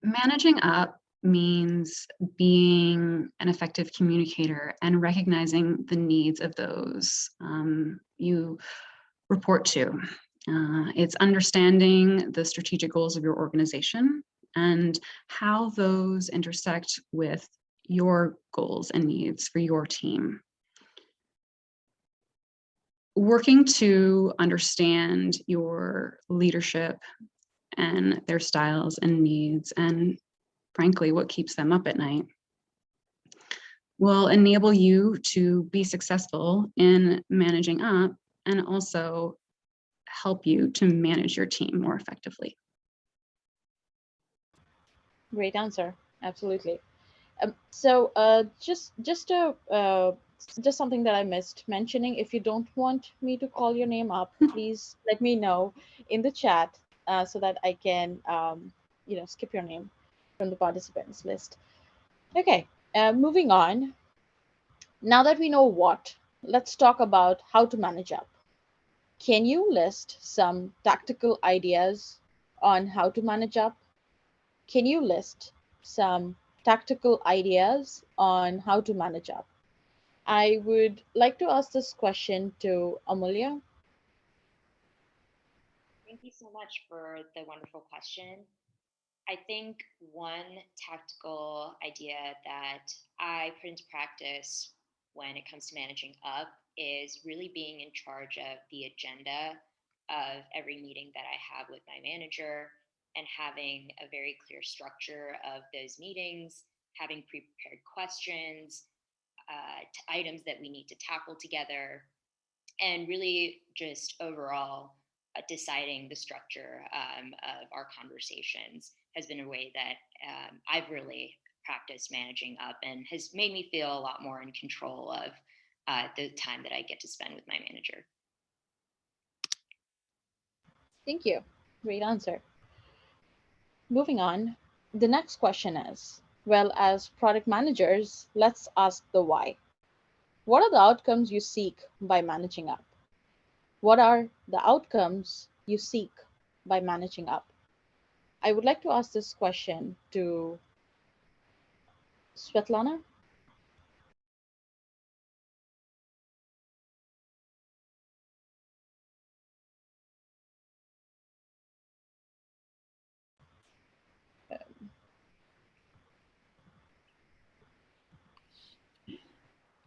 Managing up means being an effective communicator and recognizing the needs of those you report to. It's understanding the strategic goals of your organization and how those intersect with your goals and needs for your team. Working to understand your leadership and their styles and needs, and frankly, what keeps them up at night, will enable you to be successful in managing up and also help you to manage your team more effectively. Great answer. Absolutely. So just something that I missed mentioning. If you don't want me to call your name up, please let me know in the chat so that I can skip your name from the participants list. Okay, moving on. Now that we know what, let's talk about how to manage up. Can you list some tactical ideas on how to manage up? Can you list some tactical ideas on how to manage up? I would like to ask this question to Amulya. Thank you so much for the wonderful question. I think one tactical idea that I put into practice when it comes to managing up is really being in charge of the agenda of every meeting that I have with my manager, and having a very clear structure of those meetings, having pre-prepared questions, items that we need to tackle together, and really just overall deciding the structure of our conversations has been a way that I've really practiced managing up, and has made me feel a lot more in control of the time that I get to spend with my manager. Thank you. Great answer. Moving on, the next question is, well, as product managers, let's ask the why. What are the outcomes you seek by managing up? What are the outcomes you seek by managing up? I would like to ask this question to Svetlana.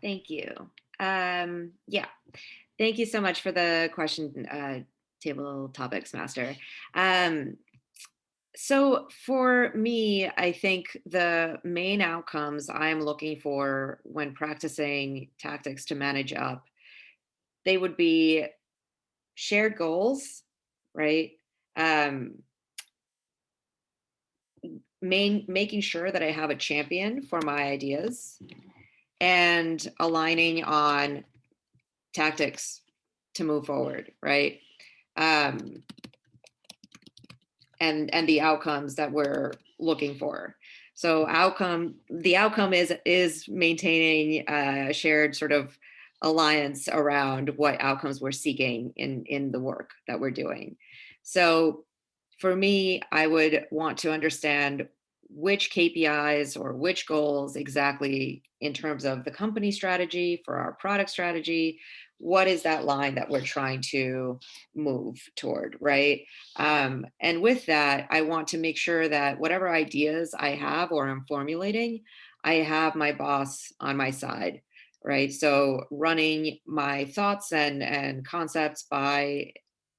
Thank you. Yeah, thank you so much for the question, Table Topics Master. So for me, I think the main outcomes I'm looking for when practicing tactics to manage up, they would be shared goals, right? Making sure that I have a champion for my ideas, and aligning on tactics to move forward, right? And the outcomes that we're looking for. So the outcome is maintaining a shared sort of alliance around what outcomes we're seeking in the work that we're doing. So for me, I would want to understand which KPIs or which goals exactly in terms of the company strategy for our product strategy, what is that line that we're trying to move toward, right? And with that, I want to make sure that whatever ideas I have or I'm formulating, I have my boss on my side, right? So running my thoughts and concepts by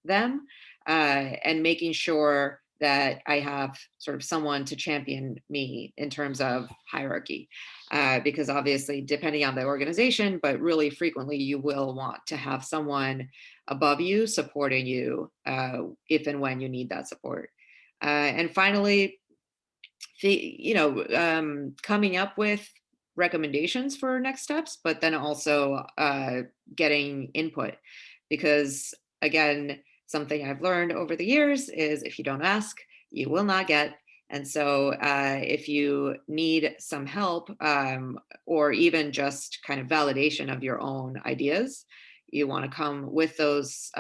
them, and making sure that I have sort of someone to champion me in terms of hierarchy. Because obviously, depending on the organization, but really frequently you will want to have someone above you supporting you if and when you need that support. And finally, coming up with recommendations for next steps, but then also getting input. Because again, something I've learned over the years is if you don't ask, you will not get. And so if you need some help or even just kind of validation of your own ideas, you want to come with those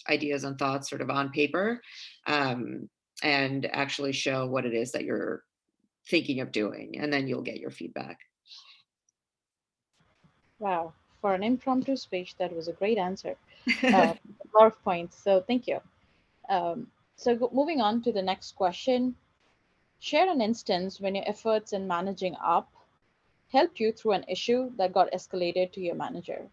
ideas and thoughts sort of on paper and actually show what it is that you're thinking of doing, and then you'll get your feedback. Wow, for an impromptu speech, that was a great answer. A lot of points, so thank you. Moving on to the next question. Share an instance when your efforts in managing up helped you through an issue that got escalated to your manager.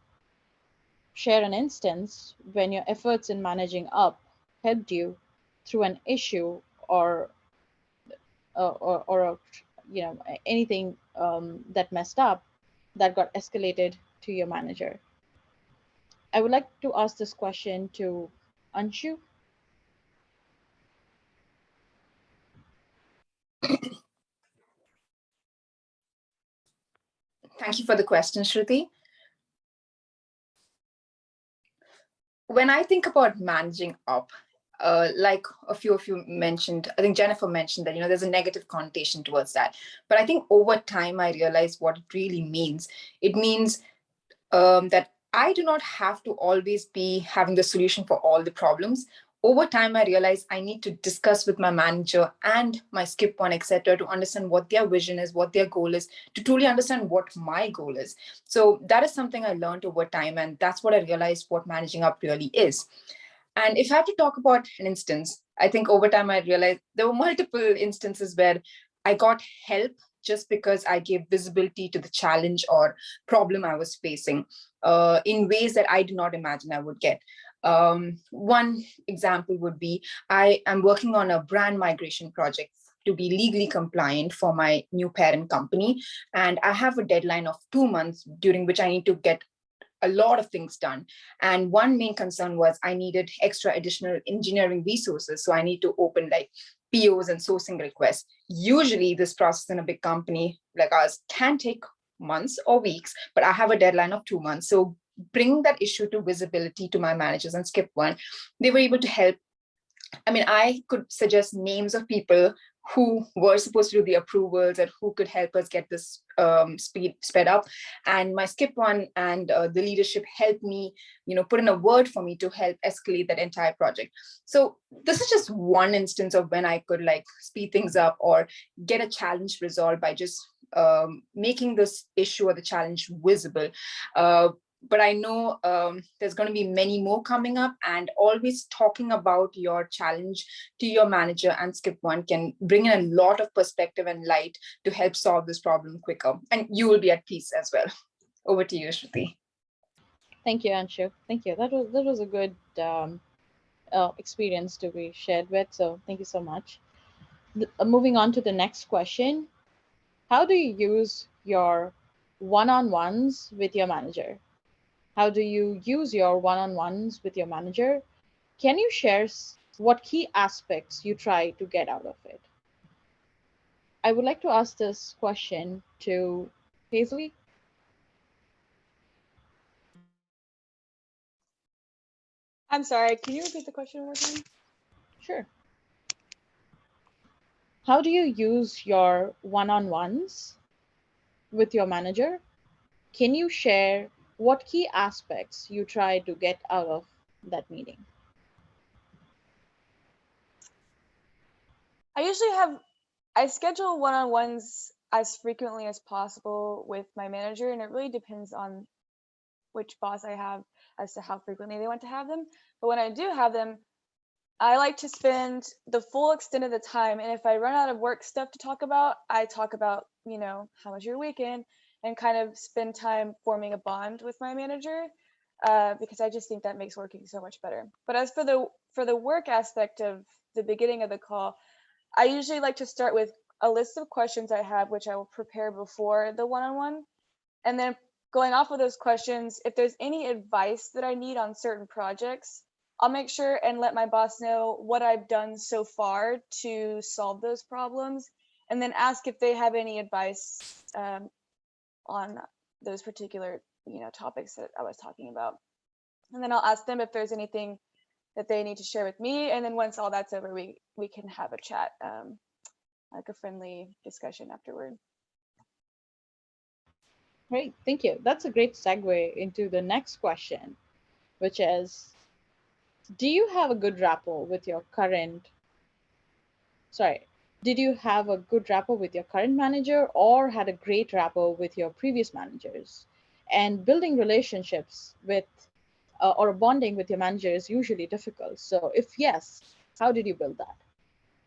Share an instance when your efforts in managing up helped you through an issue or anything that messed up that got escalated to your manager. I would like to ask this question to Anshu. Thank you for the question, Shruti. When I think about managing up, like a few of you mentioned, I think Jennifer mentioned that, there's a negative connotation towards that. But I think over time, I realized what it really means. It means that I do not have to always be having the solution for all the problems. Over time, I realized I need to discuss with my manager and my skip one, etc., to understand what their vision is, what their goal is, to truly understand what my goal is. So that is something I learned over time, and that's what I realized what managing up really is. And if I have to talk about an instance, I think over time I realized there were multiple instances where I got help just because I gave visibility to the challenge or problem I was facing in ways that I did not imagine I would get. One example would be I am working on a brand migration project to be legally compliant for my new parent company. And I have a deadline of 2 months during which I need to get a lot of things done. And one main concern was I needed extra additional engineering resources. So I need to open like POs and sourcing requests. Usually this process in a big company like ours can take months or weeks, but I have a deadline of 2 months. So bringing that issue to visibility to my managers and Skip One, they were able to help. I mean, I could suggest names of people who were supposed to do the approvals and who could help us get this sped up. And my Skip One and the leadership helped me, put in a word for me to help escalate that entire project. So this is just one instance of when I could like speed things up or get a challenge resolved by just making this issue or the challenge visible. But I know there's going to be many more coming up, and always talking about your challenge to your manager and Skip One can bring in a lot of perspective and light to help solve this problem quicker. And you will be at peace as well. Over to you, Shruti. Thank you, Anshu. Thank you. That was a good experience to be shared with. So thank you so much. Moving on to the next question. How do you use your one-on-ones with your manager? How do you use your one-on-ones with your manager? Can you share what key aspects you try to get out of it? I would like to ask this question to Paisley. I'm sorry, can you repeat the question one more time? Sure. How do you use your one-on-ones with your manager? Can you share what key aspects you try to get out of that meeting? I schedule one-on-ones as frequently as possible with my manager, and it really depends on which boss I have as to how frequently they want to have them. But when I do have them, I like to spend the full extent of the time. And if I run out of work stuff to talk about, I talk about, how was your weekend, and kind of spend time forming a bond with my manager, because I just think that makes working so much better. But as for the work aspect of the beginning of the call, I usually like to start with a list of questions I have, which I will prepare before the one-on-one. And then going off of those questions, if there's any advice that I need on certain projects, I'll make sure and let my boss know what I've done so far to solve those problems, and then ask if they have any advice on those particular topics that I was talking about. And then I'll ask them if there's anything that they need to share with me. And then once all that's over, we can have a chat, like a friendly discussion afterward. Great, thank you. That's a great segue into the next question, which is, do you have a good rapport with your current, did you have a good rapport with your current manager, or had a great rapport with your previous managers? And building relationships with or bonding with your manager is usually difficult. So if yes, how did you build that?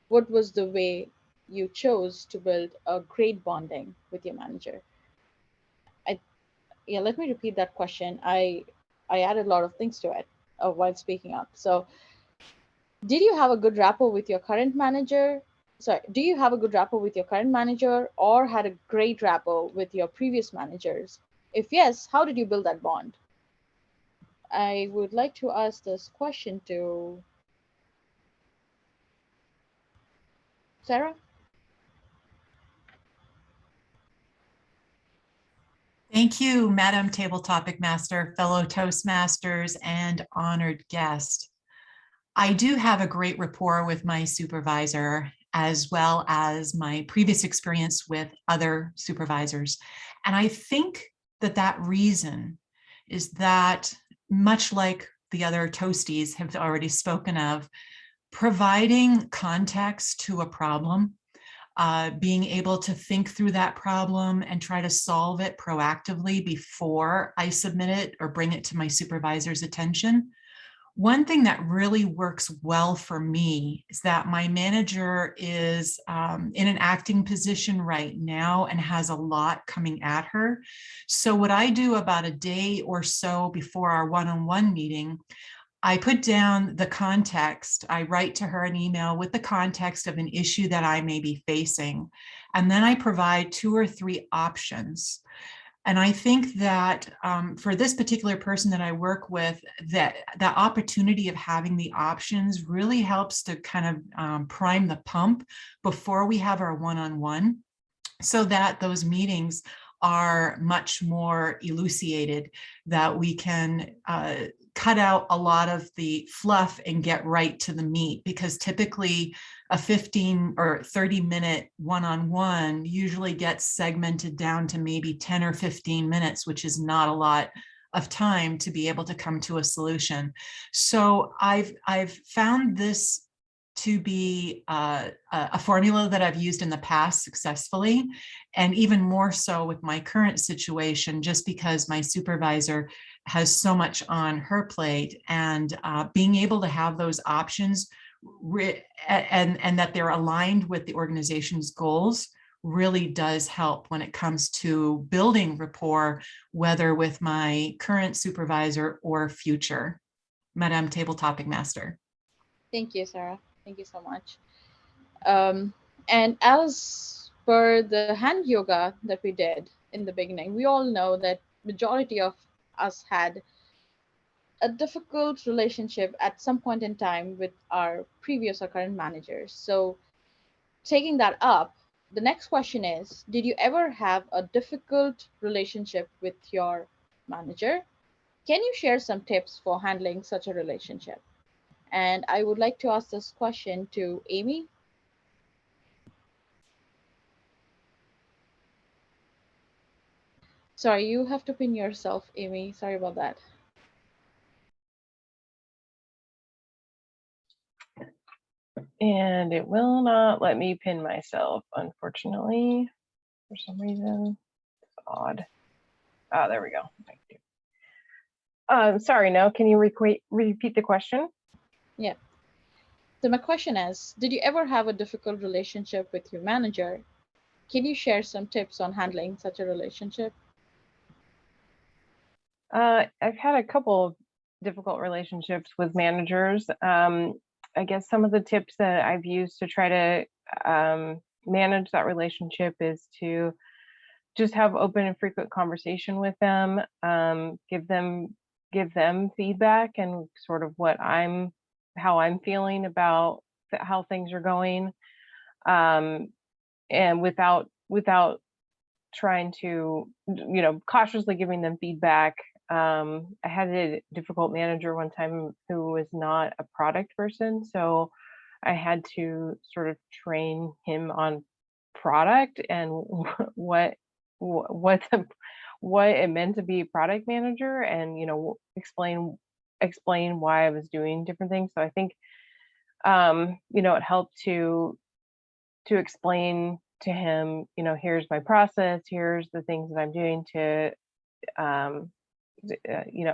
What was the way you chose to build a great bonding with your manager? Let me repeat that question. I added a lot of things to it while speaking up. So did you have a good rapport with your current manager? Do you have a good rapport with your current manager, or had a great rapport with your previous managers? If yes, how did you build that bond? I would like to ask this question to Sarah. Thank you, Madam Table Topic Master, fellow Toastmasters, and honored guest. I do have a great rapport with my supervisor, as well as my previous experience with other supervisors. And I think that that reason is that, much like the other Toasties have already spoken of, providing context to a problem, being able to think through that problem and try to solve it proactively before I submit it or bring it to my supervisor's attention. One thing that really works well for me is that my manager is in an acting position right now and has a lot coming at her. So what I do about a day or so before our one-on-one meeting, I put down the context. I write to her an email with the context of an issue that I may be facing. And then I provide 2 or 3 options. And I think that for this particular person that I work with, that opportunity of having the options really helps to kind of prime the pump before we have our one-on-one, so that those meetings are much more elucidated, that we can cut out a lot of the fluff and get right to the meat, because typically a 15 or 30-minute one-on-one usually gets segmented down to maybe 10 or 15 minutes, which is not a lot of time to be able to come to a solution. So I've found this to be a formula that I've used in the past successfully, and even more so with my current situation, just because my supervisor has so much on her plate, and being able to have those options and that they're aligned with the organization's goals really does help when it comes to building rapport, whether with my current supervisor or future. Madam Table Topic Master. Thank you, Sarah. Thank you so much. And as per the hand yoga that we did in the beginning, we all know that majority of us had a difficult relationship at some point in time with our previous or current managers. So taking that up, the next question is, did you ever have a difficult relationship with your manager? Can you share some tips for handling such a relationship? And I would like to ask this question to Amy. Sorry, you have to pin yourself, Amy. Sorry about that. And it will not let me pin myself, unfortunately, for some reason. It's odd. Oh, there we go. Thank you. Sorry, no, can you repeat the question? Yeah. So my question is, did you ever have a difficult relationship with your manager? Can you share some tips on handling such a relationship? I've had a couple of difficult relationships with managers. I guess some of the tips that I've used to try to manage that relationship is to just have open and frequent conversation with them, give them feedback and sort of how I'm feeling about how things are going, and without trying to, cautiously giving them feedback. I had a difficult manager one time who was not a product person, so I had to sort of train him on product and what it meant to be a product manager, and explain why I was doing different things. So I think it helped to explain to him, here's my process, here's the things that I'm doing to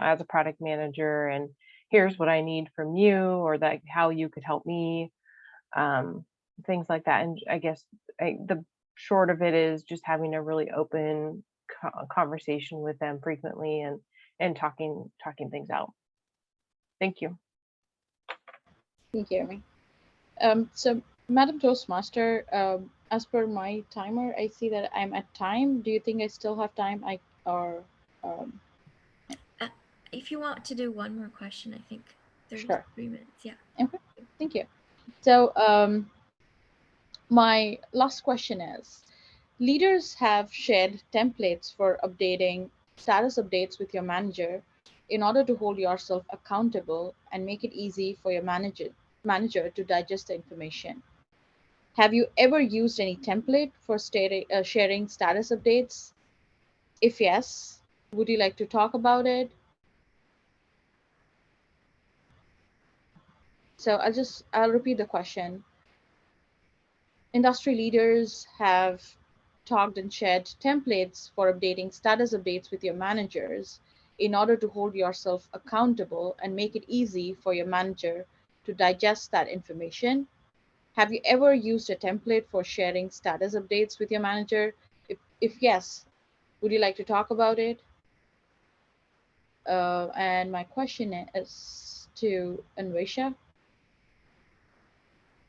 as a product manager, and here's what I need from you, or that how you could help me, things like that. And I guess the short of it is just having a really open conversation with them frequently, and talking things out. Thank you. Thank you, Amy. So Madam Toastmaster, as per my timer, I see that I'm at time. Do you think I still have time? if you want to do one more question, I think there's Sure. 3 minutes. Yeah. Okay, thank you. So my last question is, leaders have shared templates for updating status updates with your manager in order to hold yourself accountable and make it easy for your manager to digest the information. Have you ever used any template for sharing status updates? If yes, would you like to talk about it? So I'll repeat the question. Industry leaders have talked and shared templates for updating status updates with your managers in order to hold yourself accountable and make it easy for your manager to digest that information. Have you ever used a template for sharing status updates with your manager? If yes, would you like to talk about it? And my question is to Anvesha.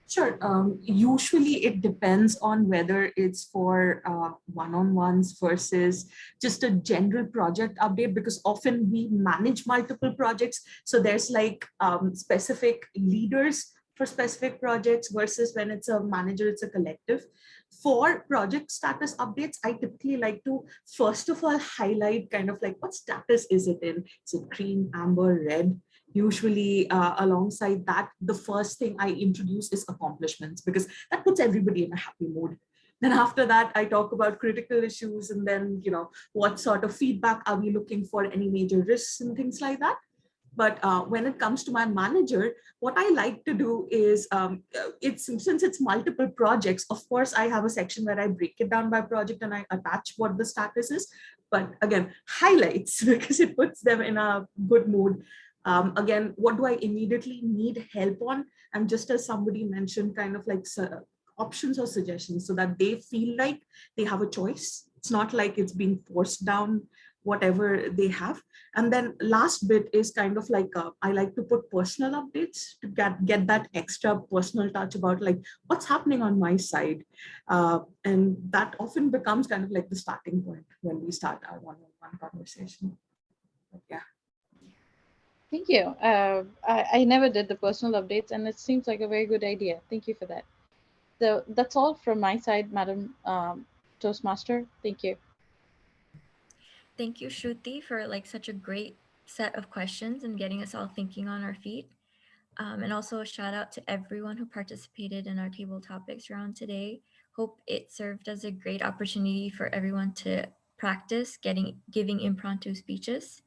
Sure. Usually it depends on whether it's for one-on-ones versus just a general project update, because often we manage multiple projects. So there's like specific leaders for specific projects versus when it's a manager, it's a collective. For project status updates, I typically like to, first of all, highlight kind of like what status is it in? Is it green, amber, red? Usually alongside that, the first thing I introduce is accomplishments, because that puts everybody in a happy mood. Then after that, I talk about critical issues, and then, you know, what sort of feedback are we looking for, any major risks and things like that. But when it comes to my manager, what I like to do is, since it's multiple projects, of course, I have a section where I break it down by project and I attach what the status is. But again, highlights, because it puts them in a good mood. Again, what do I immediately need help on? And just as somebody mentioned, kind of like options or suggestions so that they feel like they have a choice. It's not like it's being forced down whatever they have. And then last bit is kind of like, I like to put personal updates to get that extra personal touch about like what's happening on my side. And that often becomes kind of like the starting point when we start our one-on-one conversation. But yeah. Thank you. I never did the personal updates, and it seems like a very good idea. Thank you for that. So that's all from my side, Madam Toastmaster. Thank you. Thank you, Shruti, for like such a great set of questions and getting us all thinking on our feet. And also a shout out to everyone who participated in our table topics round today. Hope it served as a great opportunity for everyone to practice giving impromptu speeches.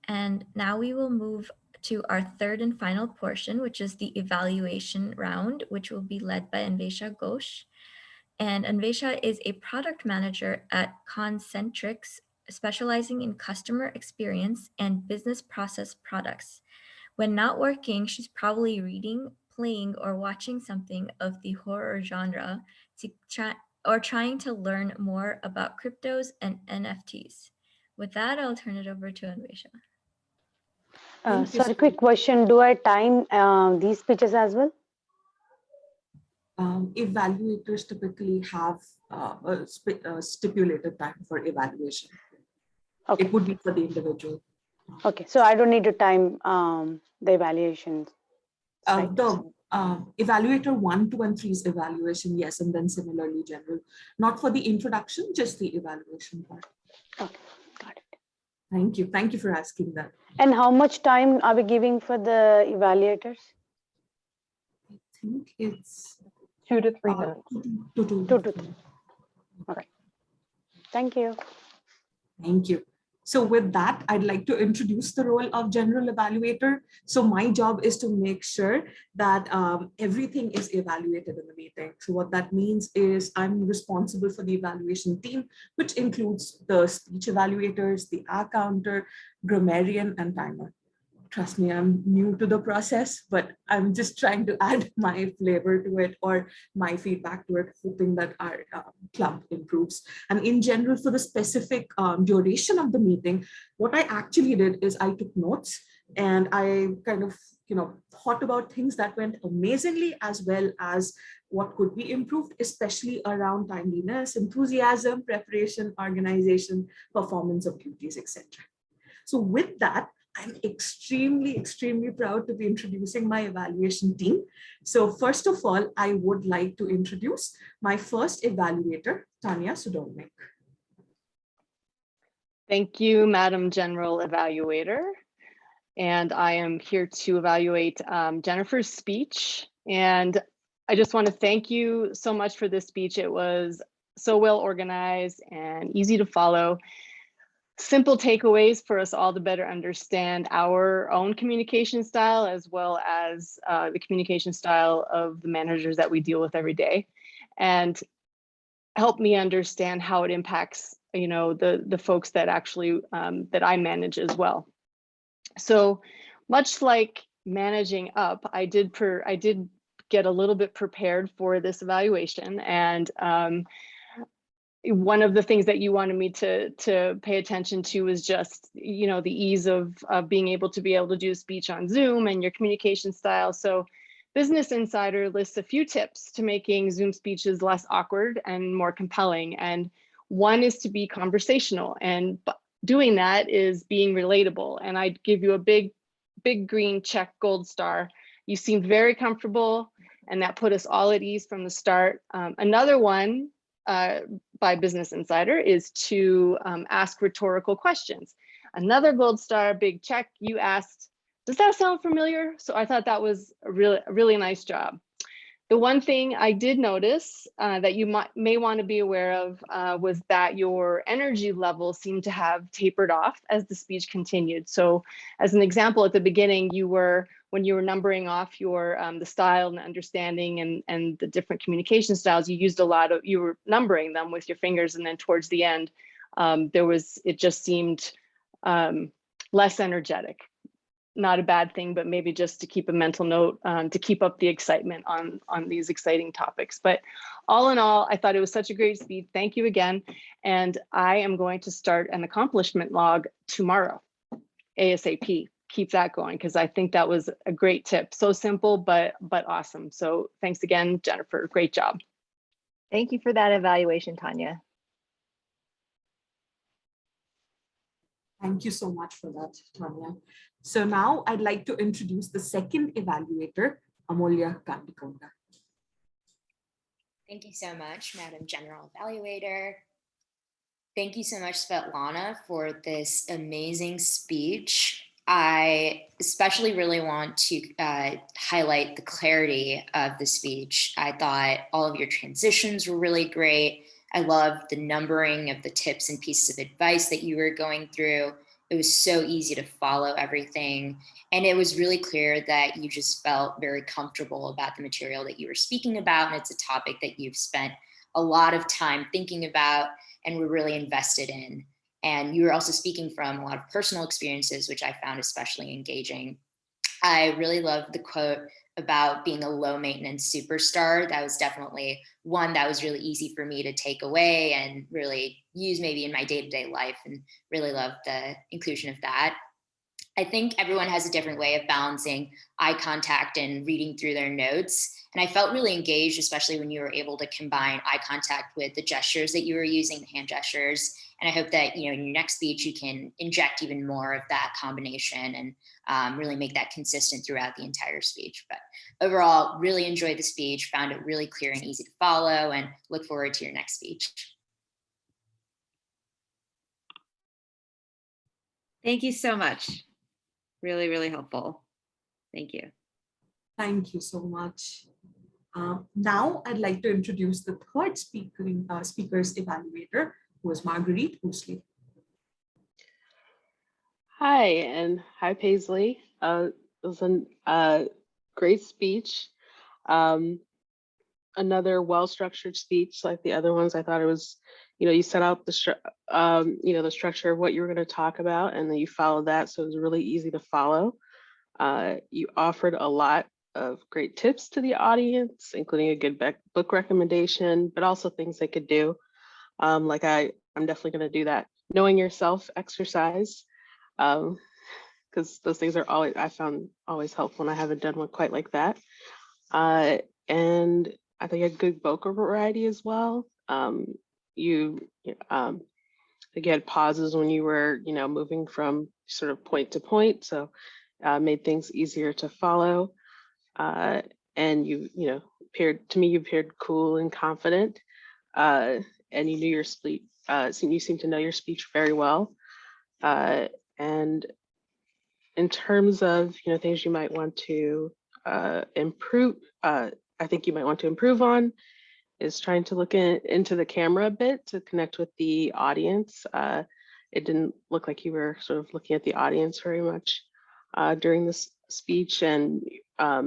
And now we will move to our third and final portion, which is the evaluation round, which will be led by Anvesha Ghosh. And Anvesha is a product manager at Concentrix, specializing in customer experience and business process products. When not working, she's probably reading, playing, or watching something of the horror genre trying to learn more about cryptos and NFTs. With that, I'll turn it over to Anvesha. Sorry, quick question. Do I time these speeches as well? Evaluators typically have a stipulated time for evaluation. Okay. It would be for the individual. Okay, so I don't need to time the evaluations. Right? The evaluator 1, 2, and 3's evaluation, yes, and then similarly general. Not for the introduction, just the evaluation part. Okay, got it. Thank you. Thank you for asking that. And how much time are we giving for the evaluators? I think it's 2 to 3 minutes. 2 to 3. Okay. Thank you. Thank you. So with that, I'd like to introduce the role of general evaluator. So my job is to make sure that everything is evaluated in the meeting. So what that means is I'm responsible for the evaluation team, which includes the speech evaluators, the R counter, grammarian, and timer. Trust me, I'm new to the process, but I'm just trying to add my flavor to it or my feedback to it, hoping that our club improves. And in general, for the specific duration of the meeting, what I actually did is I took notes and I kind of, thought about things that went amazingly as well as what could be improved, especially around timeliness, enthusiasm, preparation, organization, performance of duties, etc. So with that, I'm extremely proud to be introducing my evaluation team. So first of all, I would like to introduce my first evaluator, Tanya Sudomnik. Thank you, Madam General Evaluator. And I am here to evaluate Jennifer's speech. And I just want to thank you so much for this speech. It was so well organized and easy to follow. Simple takeaways for us all to better understand our own communication style, as well as the communication style of the managers that we deal with every day, and help me understand how it impacts, you know, the folks that actually that I manage as well. So much like managing up, I did get a little bit prepared for this evaluation, and one of the things that you wanted me to pay attention to is just, you know, the ease of being able to do a speech on Zoom and your communication style. So Business Insider lists a few tips to making Zoom speeches less awkward and more compelling. And one is to be conversational, and doing that is being relatable. And I'd give you a big green check, gold star. You seemed very comfortable, and that put us all at ease from the start. Another one by Business Insider is to ask rhetorical questions. Another gold star, big check. You asked, does that sound familiar? So I thought that was a really nice job. The one thing I did notice that you may want to be aware of was that your energy level seemed to have tapered off as the speech continued. So as an example, at the beginning, when you were numbering off your the style and the understanding and the different communication styles, you were numbering them with your fingers, and then towards the end, it just seemed less energetic. Not a bad thing, but maybe just to keep a mental note to keep up the excitement on these exciting topics. But all in all, I thought it was such a great speech. Thank you again. And I am going to start an accomplishment log tomorrow, ASAP. Keep that going, because I think that was a great tip. So simple, but awesome. So thanks again, Jennifer. Great job. Thank you for that evaluation, Tanya. Thank you so much for that, Tanya. So now I'd like to introduce the second evaluator, Amolya Kandikonda. Thank you so much, Madam General Evaluator. Thank you so much, Svetlana, for this amazing speech. I especially really want to highlight the clarity of the speech. I thought all of your transitions were really great. I loved the numbering of the tips and pieces of advice that you were going through. It was so easy to follow everything. And it was really clear that you just felt very comfortable about the material that you were speaking about. And it's a topic that you've spent a lot of time thinking about and were really invested in. And you were also speaking from a lot of personal experiences, which I found especially engaging. I really loved the quote about being a low maintenance superstar. That was definitely one that was really easy for me to take away and really use maybe in my day-to-day life, and really loved the inclusion of that. I think everyone has a different way of balancing eye contact and reading through their notes. And I felt really engaged, especially when you were able to combine eye contact with the gestures that you were using, the hand gestures. And I hope that, in your next speech, you can inject even more of that combination and really make that consistent throughout the entire speech. But overall, really enjoyed the speech, found it really clear and easy to follow, and look forward to your next speech. Thank you so much. Really, really helpful. Thank you. Thank you so much. Now I'd like to introduce the third speaker's evaluator, who is Marguerite Ousley. Hi, and hi, Paisley. It was a great speech. Another well-structured speech like the other ones. I thought it was, you set out the structure of what you were going to talk about, and then you followed that, so it was really easy to follow. You offered a lot of great tips to the audience, including a good book recommendation, but also things they could do. Like I'm definitely going to do that knowing yourself exercise, because those things are I found always helpful, and I haven't done one quite like that. And I think a good vocal variety as well. You think you had pauses when you were, moving from sort of point to point. So made things easier to follow. And you appeared, to me, you appeared cool and confident. And you knew your speech, you seemed to know your speech very well. And in terms of, things you might want to improve, I think you might want to improve on is trying to look into the camera a bit to connect with the audience. It didn't look like you were sort of looking at the audience very much during this speech. And I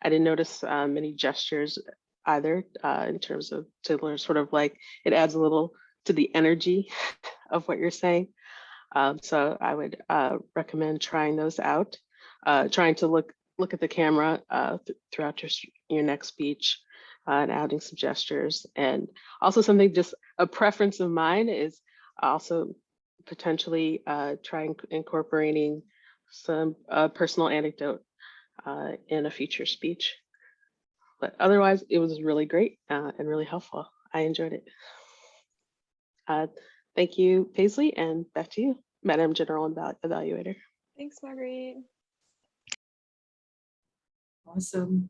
didn't notice many gestures either in terms of to sort of like, it adds a little to the energy of what you're saying. So I would recommend trying those out, trying to look at the camera throughout your next speech and adding some gestures. And also something, just a preference of mine is also potentially trying incorporating some personal anecdote in a future speech. But otherwise, it was really great and really helpful. I enjoyed it. Thank you, Paisley, and back to you, Madam General Evaluator. Thanks, Marguerite. Awesome.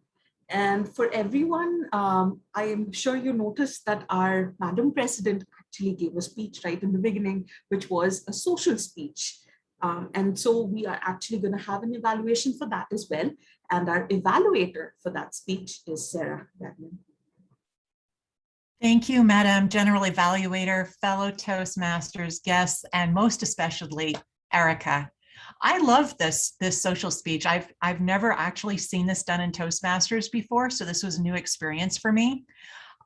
And for everyone, I am sure you noticed that our Madam President actually gave a speech right in the beginning, which was a social speech. And so we are actually going to have an evaluation for that as well. And our evaluator for that speech is Sarah Gagnon. Thank you, Madam General Evaluator, fellow Toastmasters, guests, and most especially Erica. I love this social speech. I've never actually seen this done in Toastmasters before, so this was a new experience for me.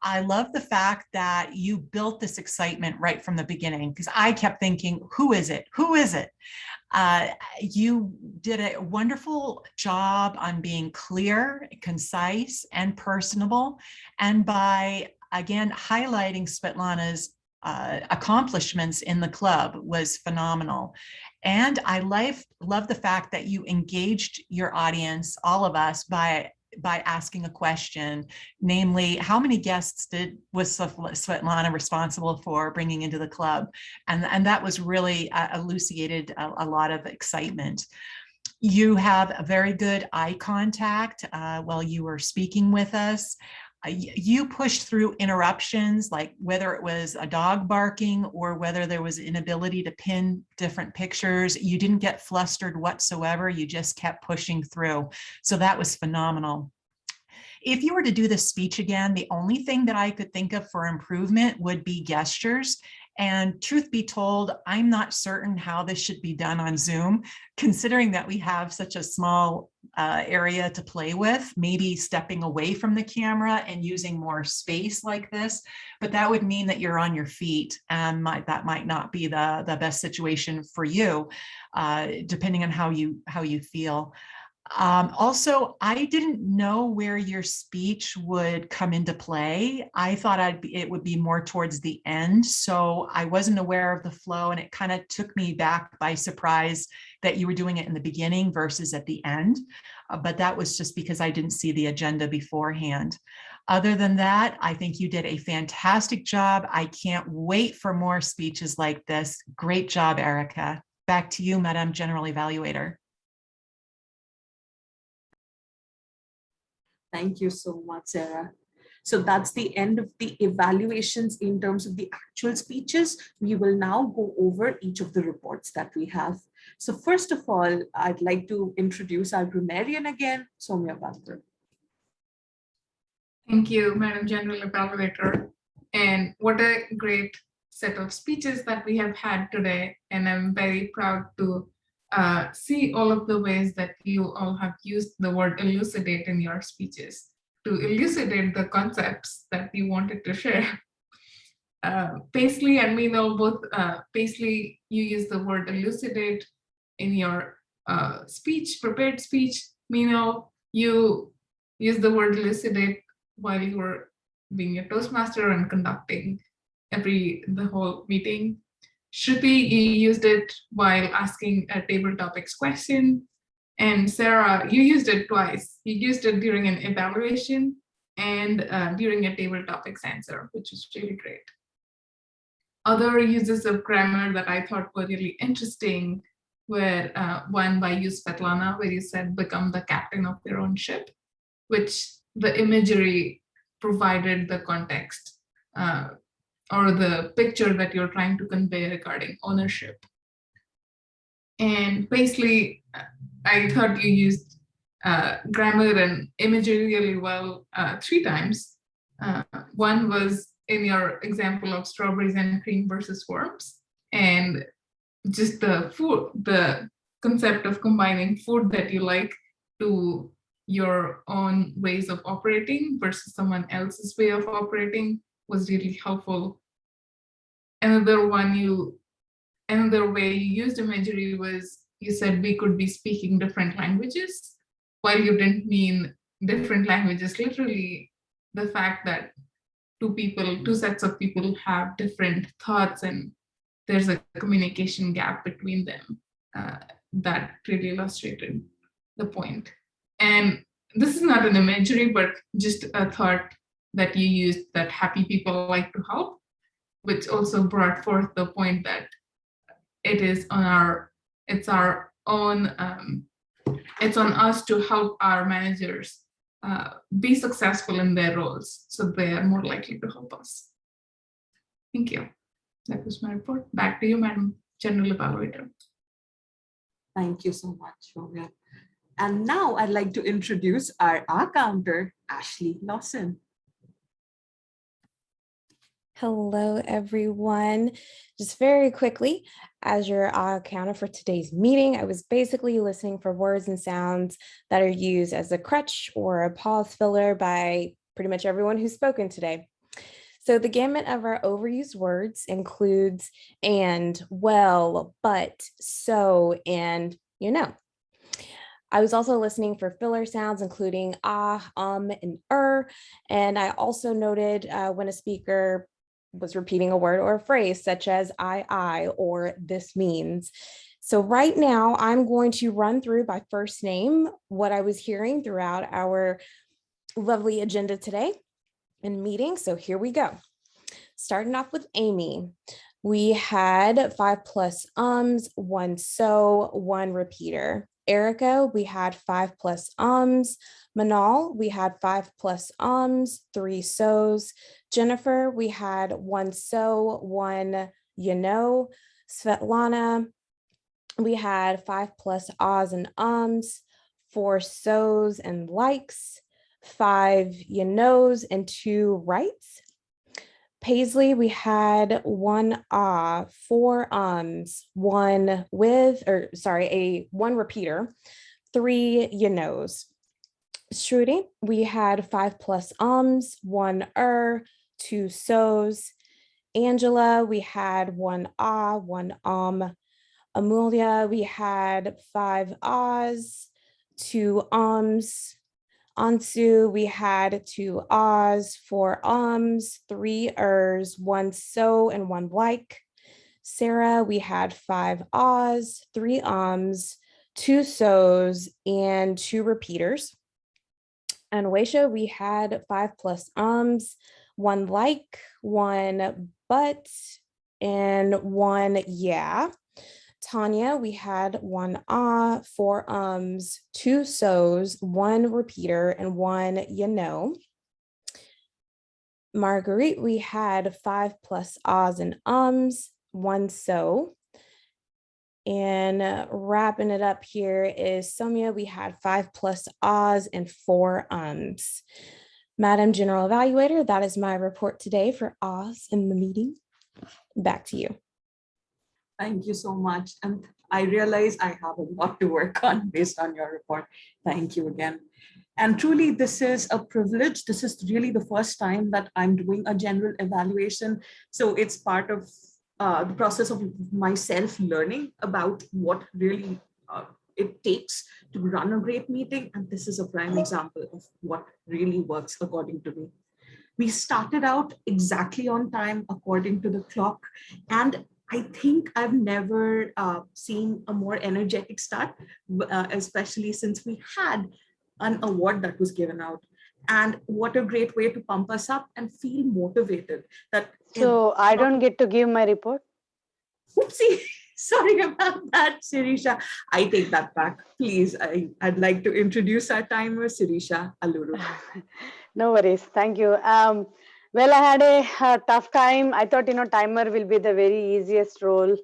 I love the fact that you built this excitement right from the beginning, because I kept thinking, who is it? Who is it? You did a wonderful job on being clear, concise, and personable. And by, again, highlighting Svetlana's accomplishments in the club was phenomenal. And I love the fact that you engaged your audience, all of us, by asking a question, namely, how many guests was Svetlana responsible for bringing into the club? And that was really elucidated a lot of excitement. You have a very good eye contact while you were speaking with us. You pushed through interruptions, like whether it was a dog barking or whether there was inability to pin different pictures. You didn't get flustered whatsoever. You just kept pushing through. So that was phenomenal. If you were to do this speech again, the only thing that I could think of for improvement would be gestures. And truth be told, I'm not certain how this should be done on Zoom, considering that we have such a small area to play with, maybe stepping away from the camera and using more space like this. But that would mean that you're on your feet, and that might not be the best situation for you, depending on how you feel. Also, I didn't know where your speech would come into play. I thought it would be more towards the end, so I wasn't aware of the flow, and it kind of took me back by surprise that you were doing it in the beginning versus at the end. But that was just because I didn't see the agenda beforehand. Other than that, I think you did a fantastic job. I can't wait for more speeches like this. Great job, Erica. Back to you, Madam General Evaluator. Thank you so much, Sarah. So that's the end of the evaluations in terms of the actual speeches. We will now go over each of the reports that we have. So first of all, I'd like to introduce our grammarian again, Soumya Bunker. Thank you, Madam General Evaluator. And what a great set of speeches that we have had today. And I'm very proud to see all of the ways that you all have used the word elucidate in your speeches to elucidate the concepts that you wanted to share. Paisley and Meenal, both Paisley, you used the word elucidate in your prepared speech. Meenal, you used the word elucidate while you were being a Toastmaster and conducting the whole meeting. Shruti, you used it while asking a table topics question. And Sarah, you used it twice. You used it during an evaluation and during a table topics answer, which is really great. Other uses of grammar that I thought were really interesting were one by you, Svetlana, where you said, become the captain of their own ship, which the imagery provided the context or the picture that you're trying to convey regarding ownership. And Paisley, I thought you used grammar and imagery really well 3 times. One was in your example of strawberries and cream versus worms, and just the concept of combining food that you like to your own ways of operating versus someone else's way of operating was really helpful. Another way you used imagery was you said we could be speaking different languages. While you didn't mean different languages literally, the fact that two sets of people have different thoughts and there's a communication gap between them, that really illustrated the point. And this is not an imagery, but just a thought that you used, that happy people like to help, which also brought forth the point that it's on us to help our managers be successful in their roles, so they are more likely to help us. Thank you. That was my report. Back to you, Madam General Evaluator. Thank you so much, Shobya. And now I'd like to introduce our counter, Ashley Lawson. Hello, everyone. Just very quickly, as your counter for today's meeting, I was basically listening for words and sounds that are used as a crutch or a pause filler by pretty much everyone who's spoken today. So the gamut of our overused words includes and, well, but, so, and, you know. I was also listening for filler sounds, including and and I also noted when a speaker was repeating a word or a phrase such as I, or this means. So right now I'm going to run through by first name what I was hearing throughout our lovely agenda today and meeting. So here we go. Starting off with Amy. We had 5 plus ums, 1 so, 1 repeater. Erica, we had 5 plus ums. Manal, we had 5 plus ums, 3 so's. Jennifer, we had 1 so, 1 you know. Svetlana, we had 5 plus ahs and ums, 4 so's and likes, 5 you knows and 2 rights. Paisley, we had 1 ah, 4 ums, 1 1 repeater, 3 you knows. Shruti, we had 5 plus ums, 1 2 so's. Angela, we had 1 ah, 1 Amelia, we had 5 ahs, 2 ums. Ansu, we had 2 ahs, 4 ums, 3 1 so and 1 like. Sarah, we had 5 ahs, 3 ums, 2 so's, and 2 repeaters. And Waisha, we had 5 plus ums, 1 like, 1 but, and 1 yeah. Tanya, we had 1 ah, 4 ums, 2 so's, 1 repeater, and 1 you know. Marguerite, we had 5 plus ahs and ums, 1 so. And wrapping it up here is Somya, we had 5 plus ahs and 4 ums. Madam General Evaluator, that is my report today for ahs in the meeting. Back to you. Thank you so much. And I realize I have a lot to work on based on your report. Thank you again. And truly, this is a privilege. This is really the first time that I'm doing a general evaluation. So it's part of the process of myself learning about what really it takes to run a great meeting. And this is a prime example of what really works according to me. We started out exactly on time according to the clock. And I think I've never seen a more energetic start, especially since we had an award that was given out. And what a great way to pump us up and feel motivated that So I don't get to give my report? Oopsie, sorry about that, Sirisha. I take that back. Please, I'd like to introduce our timer, Sirisha Aluru. No worries. Thank you. Well, I had a tough time. I thought, timer will be the very easiest role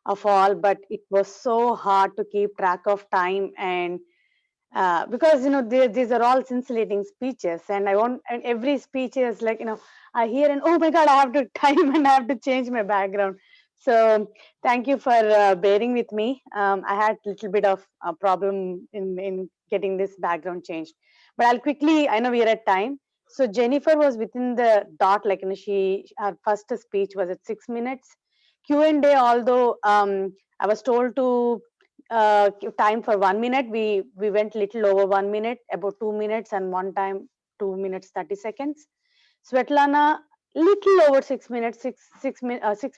of all, but it was so hard to keep track of time. And because, these are all scintillating speeches, and and every speech is like, I hear and, oh my God, I have to time and I have to change my background. So thank you for bearing with me. I had a little bit of a problem in getting this background changed. But I'll quickly, I know we are at time. So Jennifer was within the dot, like, her first speech was at 6 minutes. Q&A, although I was told to time for 1 minute, we went little over 1 minute, about 2 minutes, and one time 2 minutes 30 seconds. Svetlana, little over 6 minutes, 6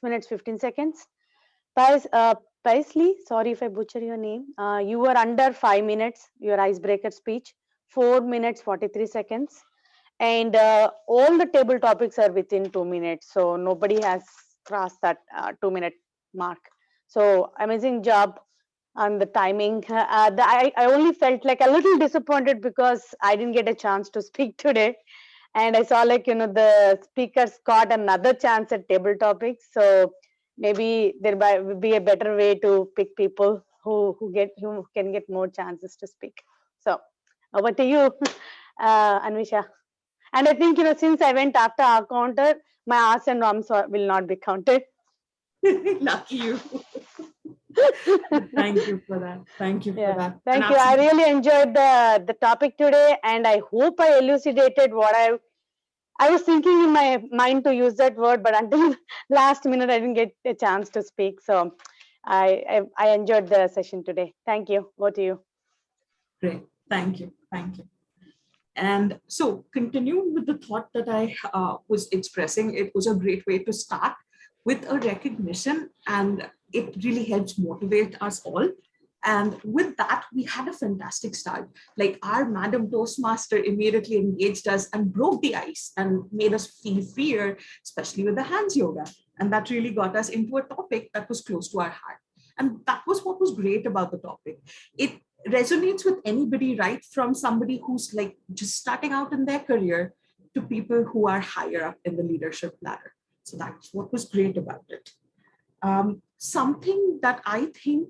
minutes 15 seconds. Paisley, sorry if I butcher your name. You were under 5 minutes, your icebreaker speech, 4 minutes 43 seconds. And all the table topics are within 2 minutes. So nobody has crossed that 2 minute mark. So amazing job on the timing. I only felt like a little disappointed because I didn't get a chance to speak today. And I saw the speakers got another chance at table topics. So maybe there will be a better way to pick people who can get more chances to speak. So over to you, Anvisha. And I think, since I went after our counter, my arts and norms will not be counted. Lucky you. Thank you for that. Thank you for that. Thank you. I really enjoyed the topic today, and I hope I elucidated what I was thinking in my mind to use that word, but until last minute, I didn't get a chance to speak. So I enjoyed the session today. Thank you. Over to you. Great. Thank you. Thank you. And so continuing with the thought that I was expressing, it was a great way to start with a recognition, and it really helps motivate us all. And with that, we had a fantastic start. Like our Madam Toastmaster immediately engaged us and broke the ice and made us feel freer, especially with the hands yoga. And that really got us into a topic that was close to our heart. And that was what was great about the topic. It resonates with anybody, right from somebody who's like just starting out in their career to people who are higher up in the leadership ladder. So that's what was great about it. Something that I think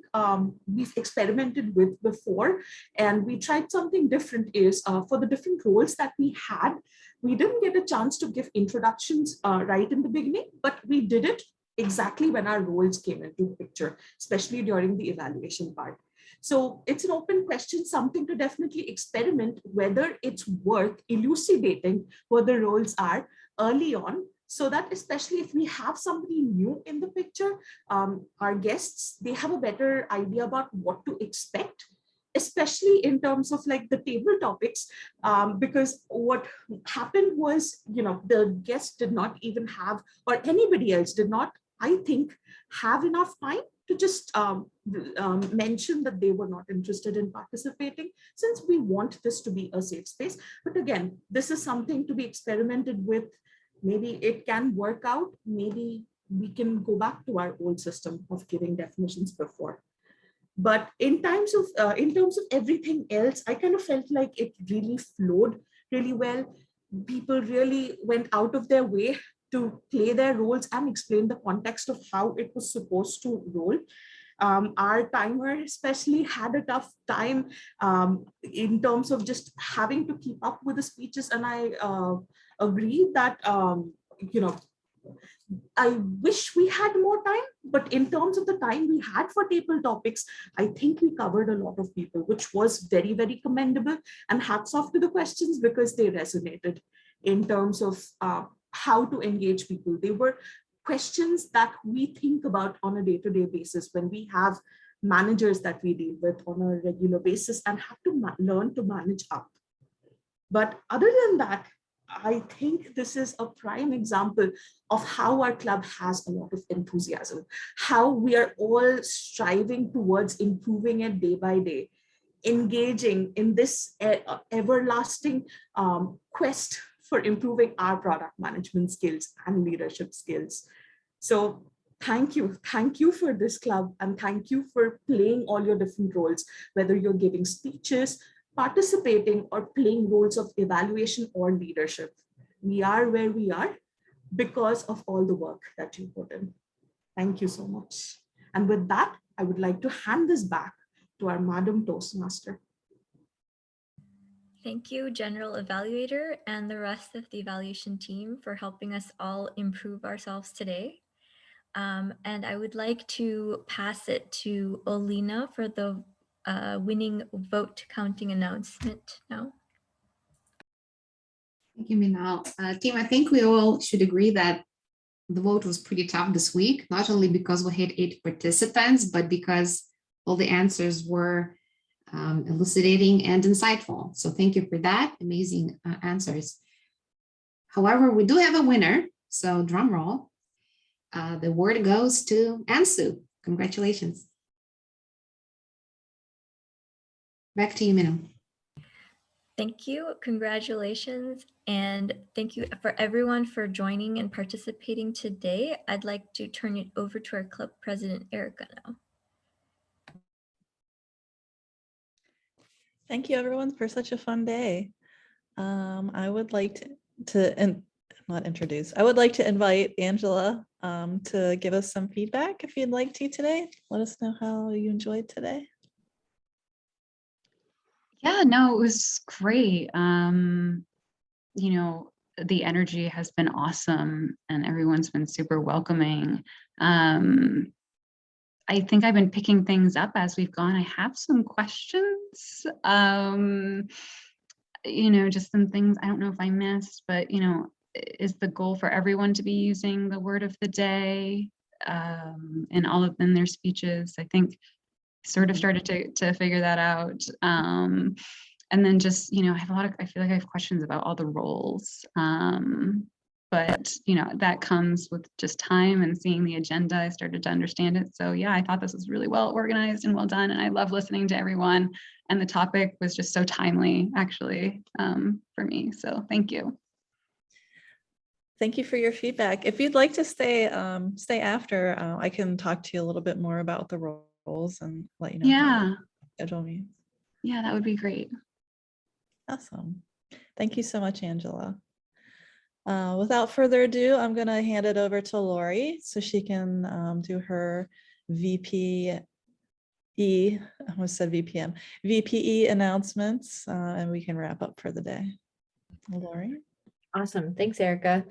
we've experimented with before, and we tried something different, is for the different roles that we had, we didn't get a chance to give introductions right in the beginning, but we did it exactly when our roles came into picture, especially during the evaluation part. So it's an open question, something to definitely experiment, whether it's worth elucidating what the roles are early on, so that especially if we have somebody new in the picture, our guests, they have a better idea about what to expect, especially in terms of like the table topics, because what happened was, the guests did not even have, or anybody else did not, I think, have enough time to just mention that they were not interested in participating, since we want this to be a safe space. But again, this is something to be experimented with. Maybe it can work out. Maybe we can go back to our old system of giving definitions before. But in terms of everything else, I kind of felt like it really flowed really well. People really went out of their way to play their roles and explain the context of how it was supposed to roll. Our timer especially had a tough time in terms of just having to keep up with the speeches. And I agree that, I wish we had more time, but in terms of the time we had for table topics, I think we covered a lot of people, which was very, very commendable. And hats off to the questions, because they resonated in terms of how to engage people. They were questions that we think about on a day-to-day basis when we have managers that we deal with on a regular basis and have to learn to manage up. But other than that, I think this is a prime example of how our club has a lot of enthusiasm, how we are all striving towards improving it day by day, engaging in this everlasting quest for improving our product management skills and leadership skills. So thank you for this club, and thank you for playing all your different roles, whether you're giving speeches, participating, or playing roles of evaluation or leadership. We are where we are because of all the work that you put in. Thank you so much. And with that, I would like to hand this back to our Madam Toastmaster. Thank you, General Evaluator, and the rest of the evaluation team for helping us all improve ourselves today. And I would like to pass it to Olina for the winning vote counting announcement now. Thank you, Minal. Team, I think we all should agree that the vote was pretty tough this week, not only because we had 8 participants, but because all the answers were elucidating and insightful. So thank you for that, amazing answers. However, we do have a winner, so drum roll. The word goes to Ansu. Congratulations. Back to you, Minal. Thank you, congratulations, and thank you for everyone for joining and participating today. I'd like to turn it over to our club president, Erica, now. Thank you, everyone, for such a fun day. I would like I would like to invite Angela to give us some feedback if you'd like to today. Let us know how you enjoyed today. Yeah, no, it was great. You know, the energy has been awesome and everyone's been super welcoming. I think I've been picking things up as we've gone. I have some questions, you know, just some things I don't know if I missed, but, you know, is the goal for everyone to be using the word of the day in all of their speeches? I think sort of started to figure that out. And then just, you know, I feel like I have questions about all the roles. But, you know, that comes with just time and seeing the agenda. I started to understand it. So yeah, I thought this was really well organized and well done. And I love listening to everyone. And the topic was just so timely, actually, for me. So thank you. Thank you for your feedback. If you'd like to stay after, I can talk to you a little bit more about the roles and let you know. Yeah. Schedule me. Yeah, that would be great. Awesome. Thank you so much, Angela. Without further ado, I'm going to hand it over to Lori so she can do her VPE, I almost said VPM, VPE announcements, and we can wrap up for the day. Lori? Awesome. Thanks, Erica.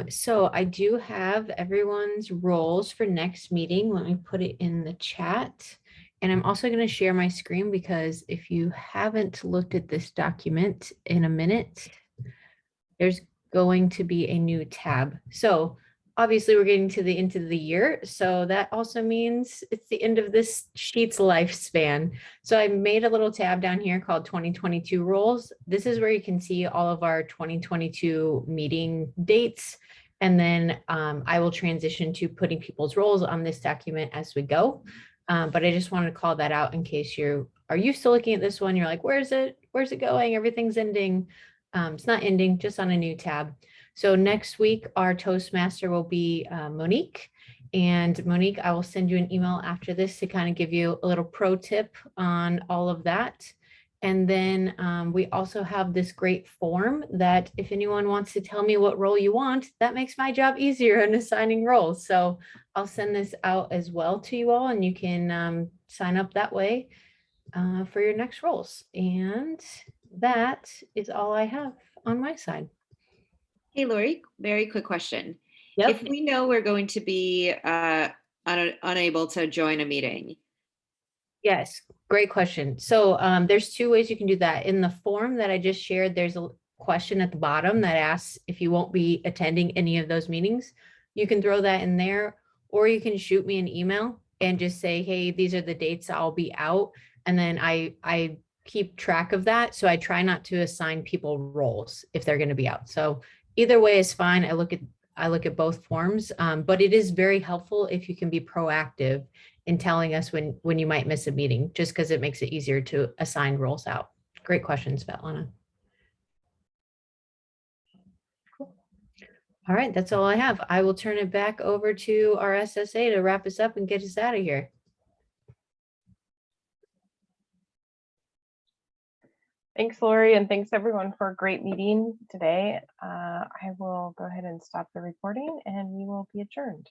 So I do have everyone's roles for next meeting. Let me put it in the chat. And I'm also going to share my screen because if you haven't looked at this document in a minute, there's going to be a new tab. So obviously we're getting to the end of the year. So that also means it's the end of this sheet's lifespan. So I made a little tab down here called 2022 roles. This is where you can see all of our 2022 meeting dates. And then I will transition to putting people's roles on this document as we go. But I just wanted to call that out in case are you still looking at this one? You're like, where's it going? Everything's ending. It's not ending, just on a new tab. So next week, our Toastmaster will be Monique. And Monique, I will send you an email after this to kind of give you a little pro tip on all of that. And then we also have this great form that if anyone wants to tell me what role you want, that makes my job easier in assigning roles. So I'll send this out as well to you all, and you can sign up that way for your next roles. And that is all I have on my side. Hey, Lori, very quick question. Yep. If we know we're going to be unable to join a meeting. Yes, great question. So there's 2 ways you can do that. In the form that I just shared, there's a question at the bottom that asks if you won't be attending any of those meetings. You can throw that in there, or you can shoot me an email and just say, hey, these are the dates I'll be out. And then I keep track of that. So I try not to assign people roles if they're going to be out. So either way is fine. I look at both forms, but it is very helpful if you can be proactive in telling us when you might miss a meeting, just because it makes it easier to assign roles out. Great question, Svetlana. All right, that's all I have. I will turn it back over to our SSA to wrap us up and get us out of here. Thanks, Lori, and thanks everyone for a great meeting today. I will go ahead and stop the recording and we will be adjourned.